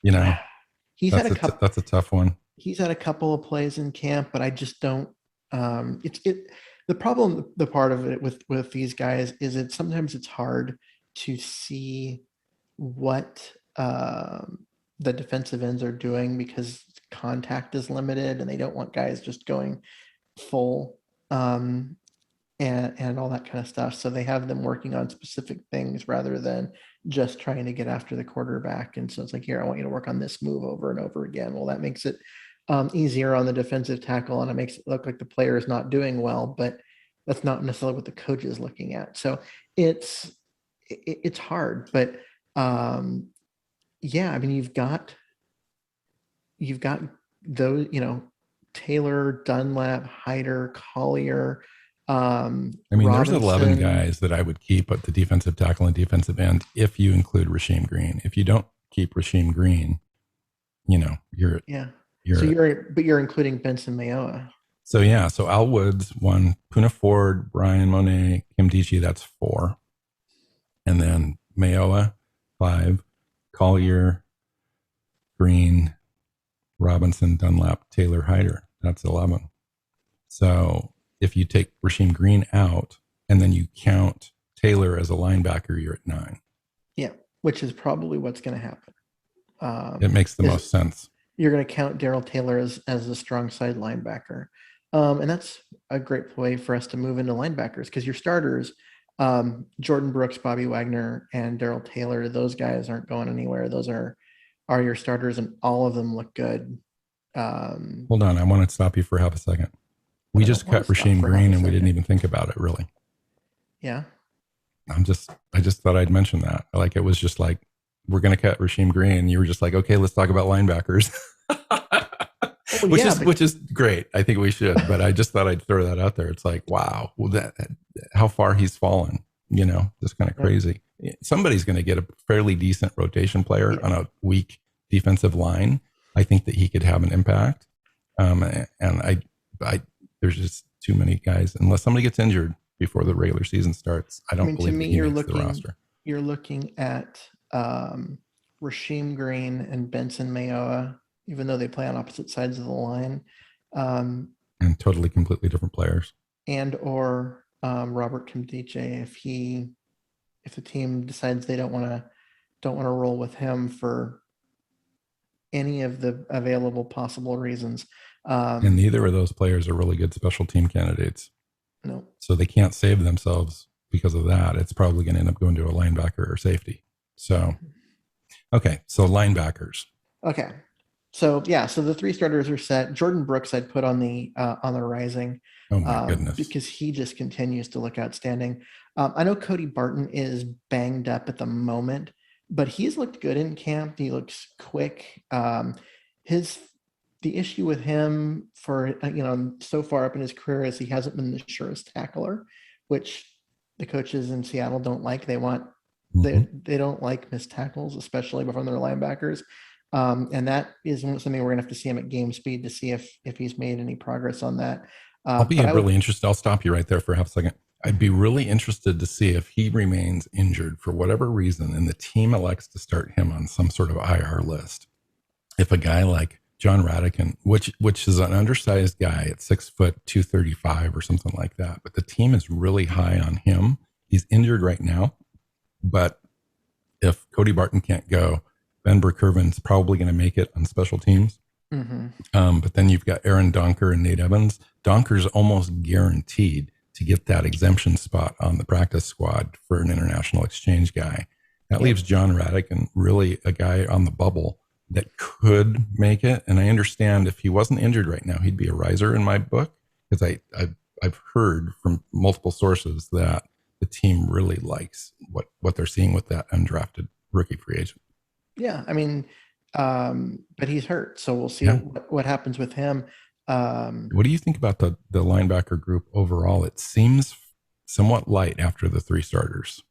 That's a tough one. He's had a couple of plays in camp, but I just don't. The problem, the part of it with these guys is that sometimes it's hard to see what the defensive ends are doing because contact is limited and they don't want guys just going full and all that kind of stuff. So they have them working on specific things rather than just trying to get after the quarterback. And so it's like, here, I want you to work on this move over and over again. Well, that makes it easier on the defensive tackle and it makes it look like the player is not doing well, but that's not necessarily what the coach is looking at. So it's hard, but I mean, you've got those, Taylor, Dunlap, Hyder, Collier, there's 11 Robinson. guys that I would keep at the defensive tackle and defensive end if you include Rasheem Green. If you don't keep Rasheem Green, you're you're including Benson Mayowa. So Al Woods 1, Puna Ford, Brian Monet, Kim Dichie, that's 4. And then Mayowa 5, Collier, Green, Robinson, Dunlap, Taylor, Hyder. That's 11. So if you take Rasheem Green out and then you count Taylor as a linebacker, you're at 9. Yeah, which is probably what's going to happen. It makes the most sense. You're going to count Darrell Taylor as the strong side linebacker. And that's a great way for us to move into linebackers, because your starters, Jordan Brooks, Bobby Wagner, and Darrell Taylor, those guys aren't going anywhere. Those are your starters, and all of them look good. Hold on, I want to stop you for half a second. We just cut Rasheem Green and we didn't even think about it, really. Yeah. I just thought I'd mention that. Like, it was just like, we're going to cut Rasheem Green. You were just like, okay, let's talk about linebackers. Which is great. I think we should, but I just thought I'd throw that out there. It's like, wow, how far he's fallen, just kind of crazy. Somebody's going to get a fairly decent rotation player on a weak defensive line. I think that he could have an impact. And I there's just too many guys, unless somebody gets injured before the regular season starts. I don't believe he makes the roster. You're looking at Rasheem Green and Benson Mayowa, even though they play on opposite sides of the line, and totally completely different players, or Robert Kimdiche if the team decides they don't want to roll with him for any of the available possible reasons. And neither of those players are really good special team candidates. No. So they can't save themselves because of that. It's probably going to end up going to a linebacker or safety. So, okay. So linebackers. Okay. So the 3 starters are set. Jordan Brooks I'd put on the rising. Oh my goodness. Because he just continues to look outstanding. I know Cody Barton is banged up at the moment, but he's looked good in camp. He looks quick. The issue with him for, so far up in his career is he hasn't been the surest tackler, which the coaches in Seattle don't like. They want, they don't like missed tackles, especially from their linebackers. And that is something we're going to have to see him at game speed to see if he's made any progress on that. I'll be really interested. I'll stop you right there for half a second. I'd be really interested to see if he remains injured for whatever reason and the team elects to start him on some sort of IR list. If a guy like John Radican, which is an undersized guy at 6 foot 235 or something like that, but the team is really high on him. He's injured right now, but if Cody Barton can't go, Ben Burkervin's probably going to make it on special teams. But then you've got Aaron Donker and Nate Evans. Donker's almost guaranteed to get that exemption spot on the practice squad for an international exchange guy. That leaves John Radican really a guy on the bubble that could make it. And I understand if he wasn't injured right now, he'd be a riser in my book, because I've heard from multiple sources that the team really likes what they're seeing with that undrafted rookie free agent. Yeah, but he's hurt, so we'll see what happens with him. What do you think about the linebacker group overall? It seems somewhat light after the 3 starters.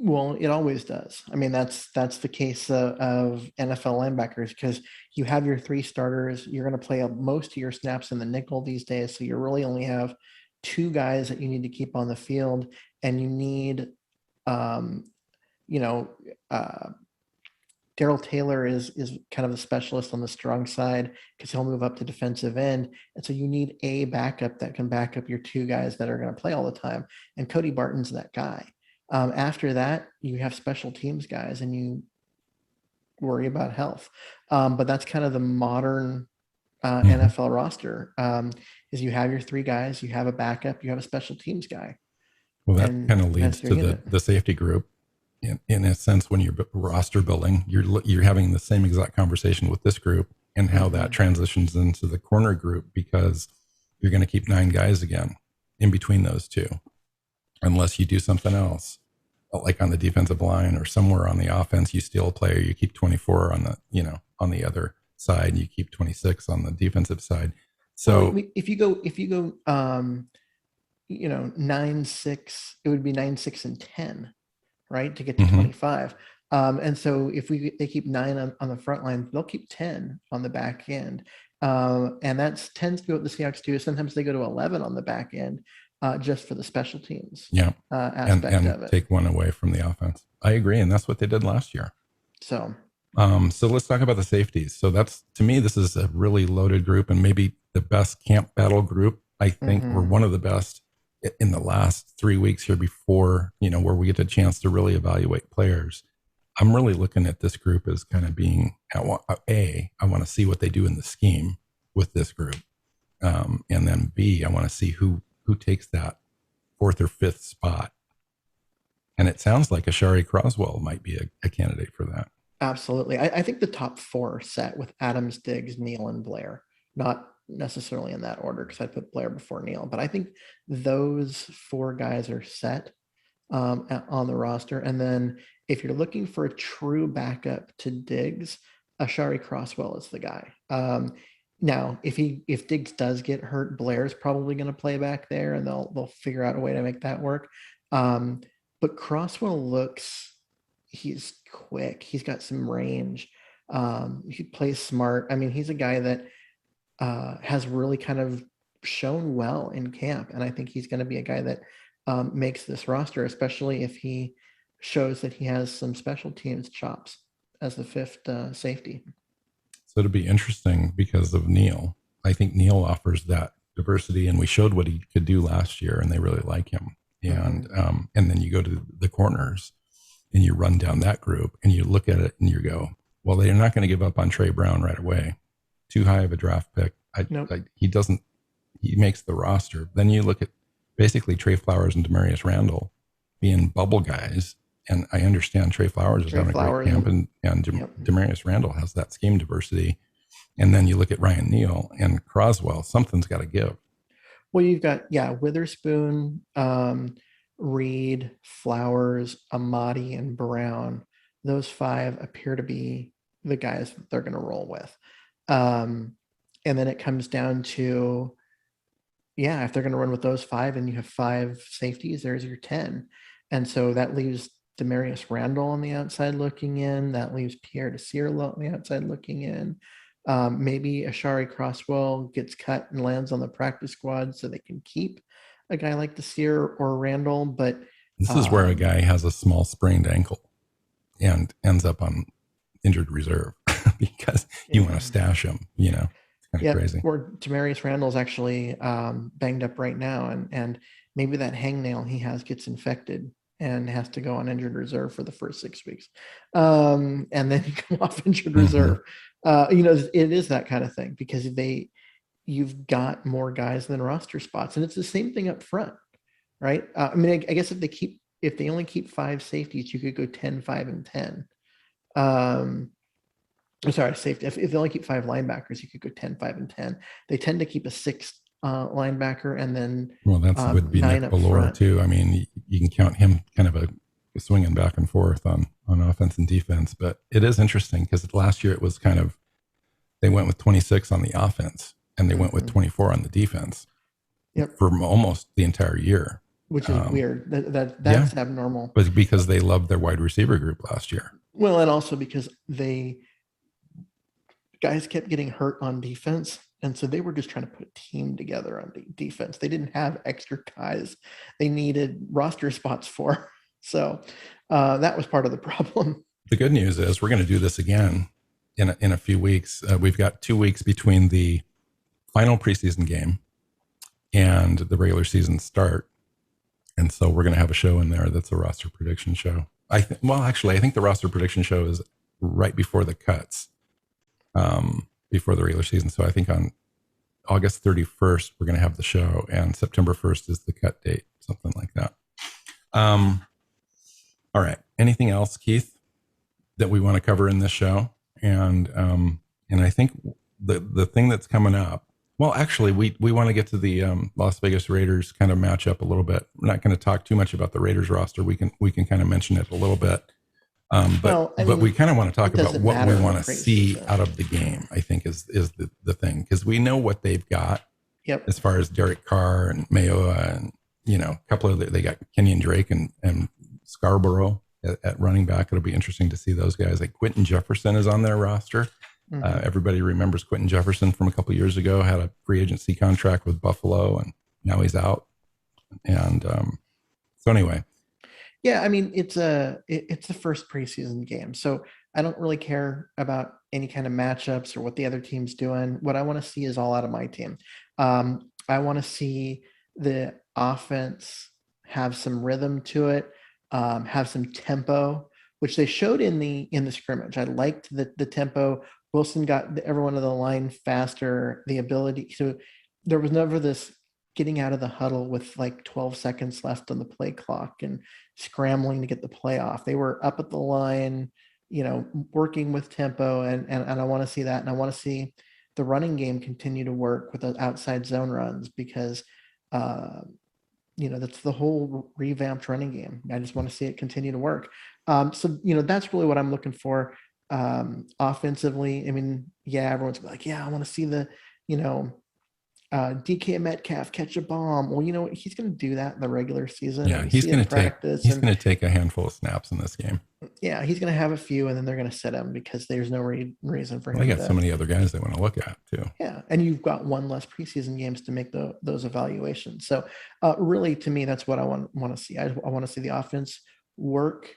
Well, it always does. That's the case of NFL linebackers, because you have your 3 starters. You're going to play most of your snaps in the nickel these days, so you really only have 2 guys that you need to keep on the field, and you need, Darrell Taylor is kind of a specialist on the strong side because he'll move up to defensive end. And so you need a backup that can back up your 2 guys that are going to play all the time. And Cody Barton's that guy. After that, you have special teams guys and you worry about health. But that's kind of the modern NFL roster, is you have your 3 guys, you have a backup, you have a special teams guy. Well, that kind of leads to the safety group. In a sense, when you're roster building, you're having the same exact conversation with this group and how that transitions into the corner group, because you're going to keep 9 guys again in between those 2, unless you do something else, like on the defensive line or somewhere on the offense. You steal a player, you keep 24 on the on the other side, you keep 26 on the defensive side. So if you go 9-6, it would be 9, 6, and 10, right, to get to 25. And so if they keep 9 on the front line, they'll keep 10 on the back end. And that tends to be what the Seahawks do. Sometimes they go to 11 on the back end, just for the special teams aspect of it. Take one away from the offense. I agree. And that's what they did last year. So let's talk about the safeties. So to me, this is a really loaded group and maybe the best camp battle group. I think we're one of the best in the last 3 weeks here before, where we get a chance to really evaluate players. I'm really looking at this group as kind of being, I want to see what they do in the scheme with this group. And then B, I want to see who takes that 4th or 5th spot. And it sounds like Ashari Croswell might be a candidate for that. Absolutely. I think the top 4 are set with Adams, Diggs, Neal, and Blair. Not necessarily in that order because I put Blair before Neal, but I think those 4 guys are set on the roster. And then if you're looking for a true backup to Diggs, Ashari Croswell is the guy. Now, if Diggs does get hurt, Blair's probably going to play back there, and they'll figure out a way to make that work. But Croswell he's quick. He's got some range. He plays smart. I mean, he's a guy that has really kind of shown well in camp, and I think he's going to be a guy that makes this roster, especially if he shows that he has some special teams chops as the 5th safety. So it'll be interesting because of Neal. I think Neal offers that diversity, and we showed what he could do last year, and they really like him. And then you go to the corners and you run down that group and you look at it and you go, well, they're not going to give up on Trey Brown right away. Too high of a draft pick. He makes the roster. Then you look at basically Trey Flowers and Demarius Randall being bubble guys. And I understand Trey Flowers is having a great camp, and Demarius Randall has that scheme diversity. And then you look at Ryan Neal and Croswell, something's got to give. Well, you've got, Witherspoon, Reed, Flowers, Amadi, and Brown. Those 5 appear to be the guys that they're going to roll with. And then it comes down to, if they're going to run with those 5 and you have 5 safeties, there's your 10. And so that leaves Demarius Randall on the outside looking in. That leaves Pierre Desir on the outside looking in. Maybe Ashari Croswell gets cut and lands on the practice squad so they can keep a guy like Desir or Randall. But this is where a guy has a small sprained ankle and ends up on injured reserve because you want to stash him, It's kind of crazy. Or Demarius Randall's actually banged up right now, and maybe that hangnail he has gets infected and has to go on injured reserve for the first 6 weeks. And then you come off injured reserve. It is that kind of thing because you've got more guys than roster spots, and it's the same thing up front, right? I guess if they only keep 5 safeties, you could go 10, 5, and 10. I'm sorry, safety. If they only keep 5 linebackers, you could go 10, 5, and 10. They tend to keep a 6th linebacker, and then that would be Nick Ballore too. I mean, you can count him kind of a swinging back and forth on offense and defense. But it is interesting because last year it was kind of they went with 26 on the offense and they went with 24 on the defense for almost the entire year, which is weird. That's abnormal. But because they loved their wide receiver group last year. Well, and also because guys kept getting hurt on defense. And so they were just trying to put a team together on defense. They didn't have extra guys they needed roster spots for. So that was part of the problem. The good news is we're going to do this again in a few weeks. We've got 2 weeks between the final preseason game and the regular season start. And so we're going to have a show in there that's a roster prediction show. I think the roster prediction show is right before the cuts. Before the regular season. So I think on August 31st, we're going to have the show, and September 1st is the cut date, something like that. All right. Anything else, Keith, that we want to cover in this show? And I think the thing that's coming up, well, actually, we want to get to the Las Vegas Raiders kind of match up a little bit. We're not going to talk too much about the Raiders roster. We can kind of mention it a little bit. But we kind of want to talk about what we want to see out of the game, I think is the thing. Because we know what they've got as far as Derek Carr and Mayo and, a couple of they got Kenyon Drake and Scarborough at running back. It'll be interesting to see those guys. Like Quentin Jefferson is on their roster. Everybody remembers Quentin Jefferson from a couple of years ago, had a free agency contract with Buffalo, and now he's out. And so anyway. Yeah, I mean, it's the first preseason game, so I don't really care about any kind of matchups or what the other team's doing. What I want to see is all out of my team. I want to see the offense have some rhythm to it, have some tempo, which they showed in the scrimmage. I liked the tempo. Wilson got everyone to the line faster. The ability, so there was never this getting out of the huddle with like 12 seconds left on the play clock and scrambling to get the play off. They were up at the line, working with tempo, and I want to see that. And I want to see the running game continue to work with the outside zone runs because, that's the whole revamped running game. I just want to see it continue to work. So that's really what I'm looking for. Offensively, I mean, everyone's like, I want to see the, DK Metcalf catch a bomb. Well, he's going to do that in the regular season. Yeah, he's going to take a handful of snaps in this game. Yeah, he's going to have a few, and then they're going to sit him because there's no reason for him. They got so many other guys they want to look at too. Yeah, and you've got one less preseason games to make those evaluations. So, really, to me, that's what I want to see. I want to see the offense work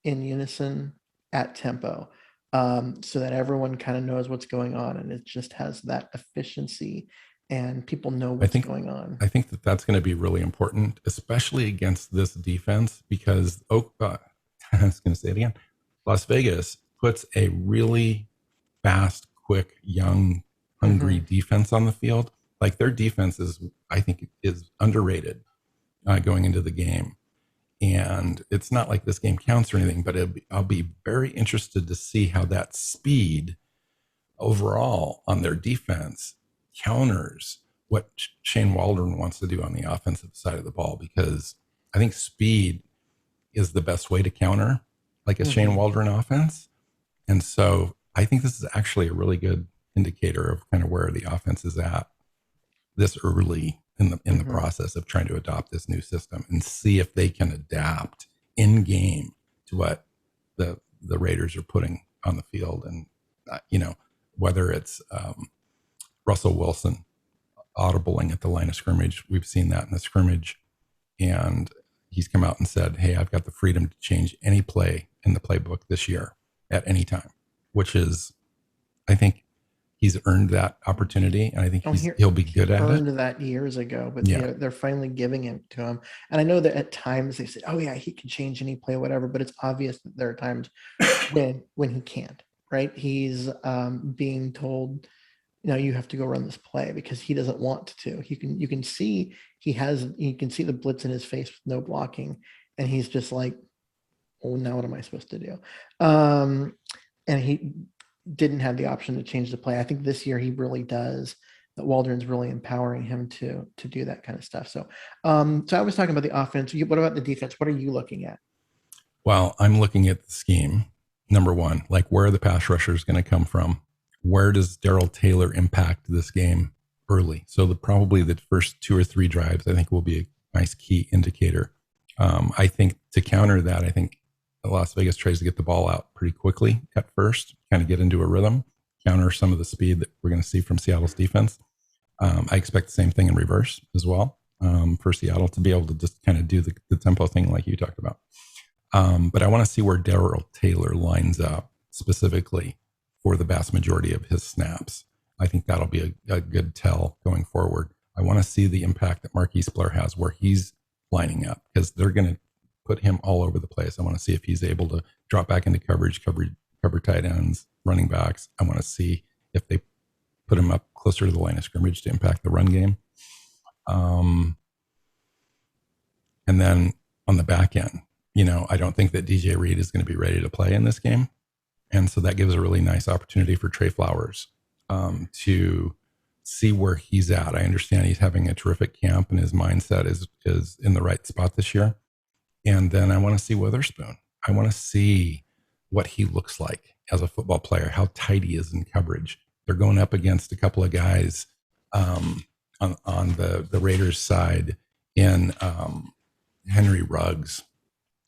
in unison at tempo, so that everyone kind of knows what's going on, and it just has that efficiency. And people know what's going on. I think that's going to be really important, especially against this defense, because I was going to say it again. Las Vegas puts a really fast, quick, young, hungry defense on the field. Like their defense I think, is underrated going into the game. And it's not like this game counts or anything, but I'll be very interested to see how that speed overall on their defense counters what Shane Waldron wants to do on the offensive side of the ball, because I think speed is the best way to counter like a Shane Waldron offense. And so I think this is actually a really good indicator of kind of where the offense is at this early in the process of trying to adopt this new system and see if they can adapt in game to what the Raiders are putting on the field. And, whether it's, Russell Wilson audibling at the line of scrimmage. We've seen that in the scrimmage. And he's come out and said, hey, I've got the freedom to change any play in the playbook this year at any time, which is, I think he's earned that opportunity. And I think he'll be good at it. He earned that years ago, but they're finally giving it to him. And I know that at times they say, oh yeah, he can change any play, whatever, but it's obvious that there are times when he can't, right? He's being told, you have to go run this play because he doesn't want to. You can see you can see the blitz in his face with no blocking, and he's just like, oh, now what am I supposed to do? And he didn't have the option to change the play. I think this year he really does. That Waldron's really empowering him to do that kind of stuff. So, so I was talking about the offense. What about the defense? What are you looking at? Well, I'm looking at the scheme. Number one, like where are the pass rushers going to come from? Where does Darrell Taylor impact this game early? So probably the first 2 or 3 drives, I think, will be a nice key indicator. I think to counter that, I think Las Vegas tries to get the ball out pretty quickly at first, kind of get into a rhythm, counter some of the speed that we're going to see from Seattle's defense. I expect the same thing in reverse as well for Seattle to be able to just kind of do the tempo thing like you talked about. But I want to see where Darrell Taylor lines up specifically for the vast majority of his snaps. I think that'll be a good tell going forward. I want to see the impact that Marquis Blair has where he's lining up, because they're going to put him all over the place. I want to see if he's able to drop back into cover tight ends, running backs. I want to see if they put him up closer to the line of scrimmage to impact the run game. And then on the back end, I don't think that DJ Reed is going to be ready to play in this game. And so that gives a really nice opportunity for Trey Flowers to see where he's at. I understand he's having a terrific camp and his mindset is in the right spot this year. And then I want to see Witherspoon. I want to see what he looks like as a football player, how tight he is in coverage. They're going up against a couple of guys on the Raiders side in Henry Ruggs,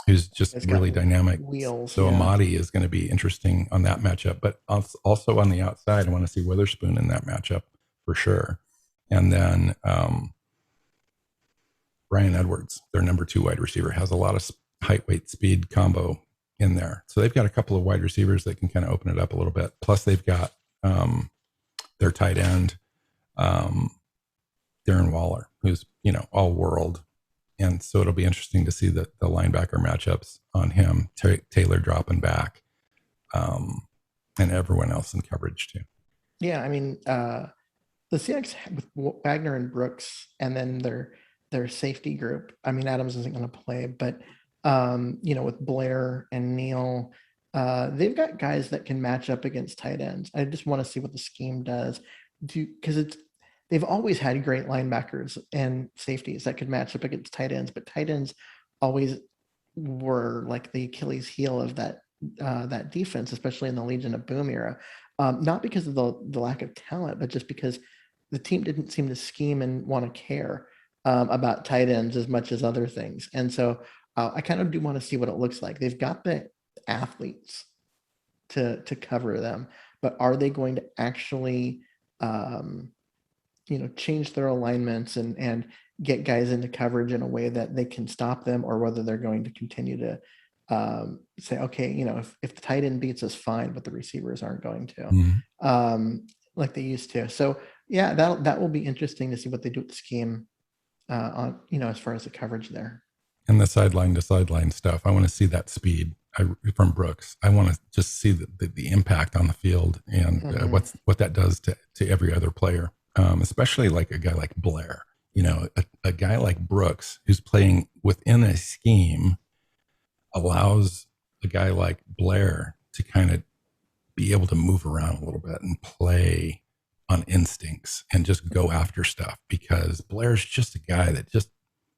who's just really dynamic. Wheels, so Amadi is going to be interesting on that matchup. But also on the outside, I want to see Witherspoon in that matchup for sure. And then Brian Edwards, their number 2 wide receiver, has a lot of height, weight, speed combo in there. So they've got a couple of wide receivers that can kind of open it up a little bit. Plus they've got their tight end, Darren Waller, who's, all world. And so it'll be interesting to see the linebacker matchups on him, Taylor dropping back, and everyone else in coverage too. Yeah, I mean, the Seahawks with Wagner and Brooks, and then their safety group. I mean, Adams isn't going to play, but with Blair and Neal, they've got guys that can match up against tight ends. I just want to see what the scheme does, because they've always had great linebackers and safeties that could match up against tight ends, but tight ends always were like the Achilles heel of that defense, especially in the Legion of Boom era. Not because of the lack of talent, but just because the team didn't seem to scheme and want to care about tight ends as much as other things. And so I kind of do want to see what it looks like. They've got the athletes to cover them, but are they going to actually change their alignments and get guys into coverage in a way that they can stop them, or whether they're going to continue to say, okay, if the tight end beats us, fine, but the receivers aren't going to, like they used to. So yeah, that will be interesting to see what they do with the scheme on, as far as the coverage there. And the sideline to sideline stuff, I want to see that speed from Brooks. I want to just see the impact on the field and what that does to every other player. Especially like a guy like Blair, a guy like Brooks who's playing within a scheme allows a guy like Blair to kind of be able to move around a little bit and play on instincts and just go after stuff, because Blair's just a guy that just,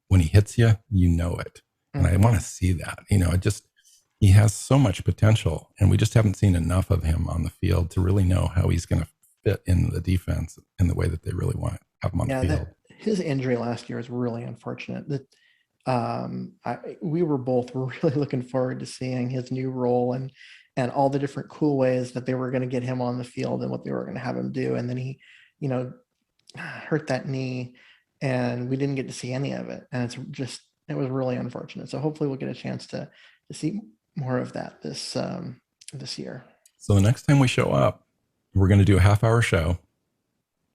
when he hits you, it. And I want to see that, he has so much potential, and we just haven't seen enough of him on the field to really know how he's going to fit in the defense in the way that they really want to have him on the field. His injury last year was really unfortunate. We were both really looking forward to seeing his new role and all the different cool ways that they were going to get him on the field and what they were going to have him do. And then he, hurt that knee, and we didn't get to see any of it. And it was really unfortunate. So hopefully we'll get a chance to see more of that this year. So the next time we show up, we're going to do a half-hour show,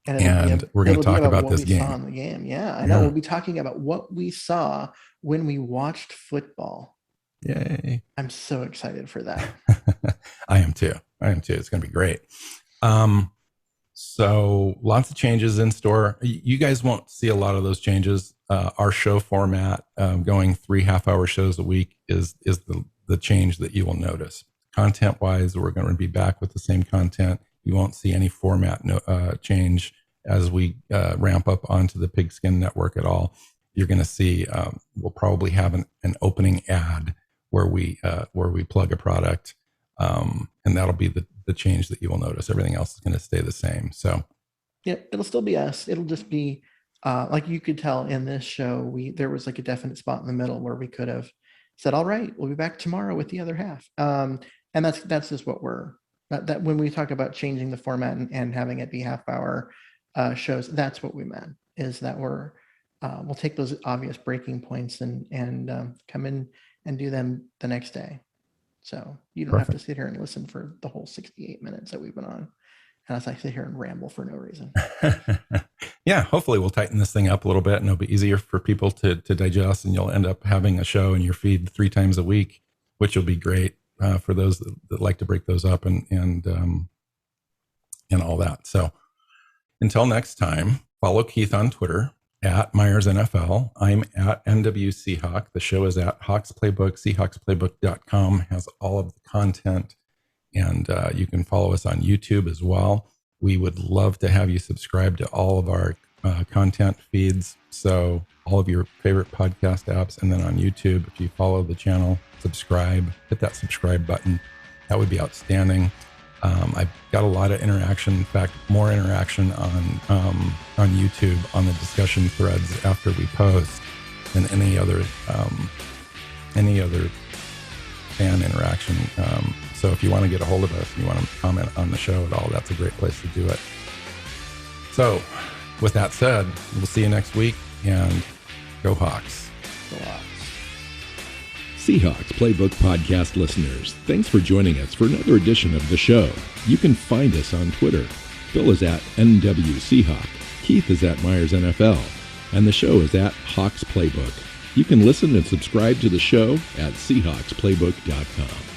and we're going to talk about this game. On the game. Yeah, I know. We'll be talking about what we saw when we watched football. Yay. I'm so excited for that. I am too. It's going to be great. So lots of changes in store. You guys won't see a lot of those changes. Our show format, going 3 half-hour shows a week is the change that you will notice. Content-wise, we're going to be back with the same content. You won't see any format change as we ramp up onto the Pigskin Network at all. You're going to see we'll probably have an opening ad where we plug a product, and that'll be the change that you will notice. Everything else is going to stay the same. So, yeah, it'll still be us. It'll just be like you could tell in this show, there was like a definite spot in the middle where we could have said, "All right, we'll be back tomorrow with the other half," and that's just what we're. That when we talk about changing the format and having it be half-hour shows, that's what we meant, is that we'll take those obvious breaking points and come in and do them the next day. So you don't have to sit here and listen for the whole 68 minutes that we've been on. And as I sit here and ramble for no reason. Yeah, hopefully we'll tighten this thing up a little bit, and it'll be easier for people to digest, and you'll end up having a show in your feed 3 times a week, which will be great. For those that like to break those up and all that. So until next time, follow Keith on Twitter at Myers NFL. I'm at NW Seahawk. The show is at Hawks Playbook. Seahawksplaybook.com has all of the content, and you can follow us on YouTube as well. We would love to have you subscribe to all of our content feeds. So all of your favorite podcast apps, and then on YouTube, if you follow the channel, subscribe, hit that subscribe button. that would be outstanding. I've got a lot of interaction. In fact, more interaction on YouTube on the discussion threads after we post than any other fan interaction. So if you want to get a hold of us and you want to comment on the show at all, that's a great place to do it. So with that said, we'll see you next week, and go Hawks. Go Hawks. Seahawks Playbook Podcast listeners, thanks for joining us for another edition of the show. You can find us on Twitter. Phil is at NWSeahawk, Keith is at Myers NFL, and the show is at Hawks Playbook. You can listen and subscribe to the show at SeahawksPlaybook.com.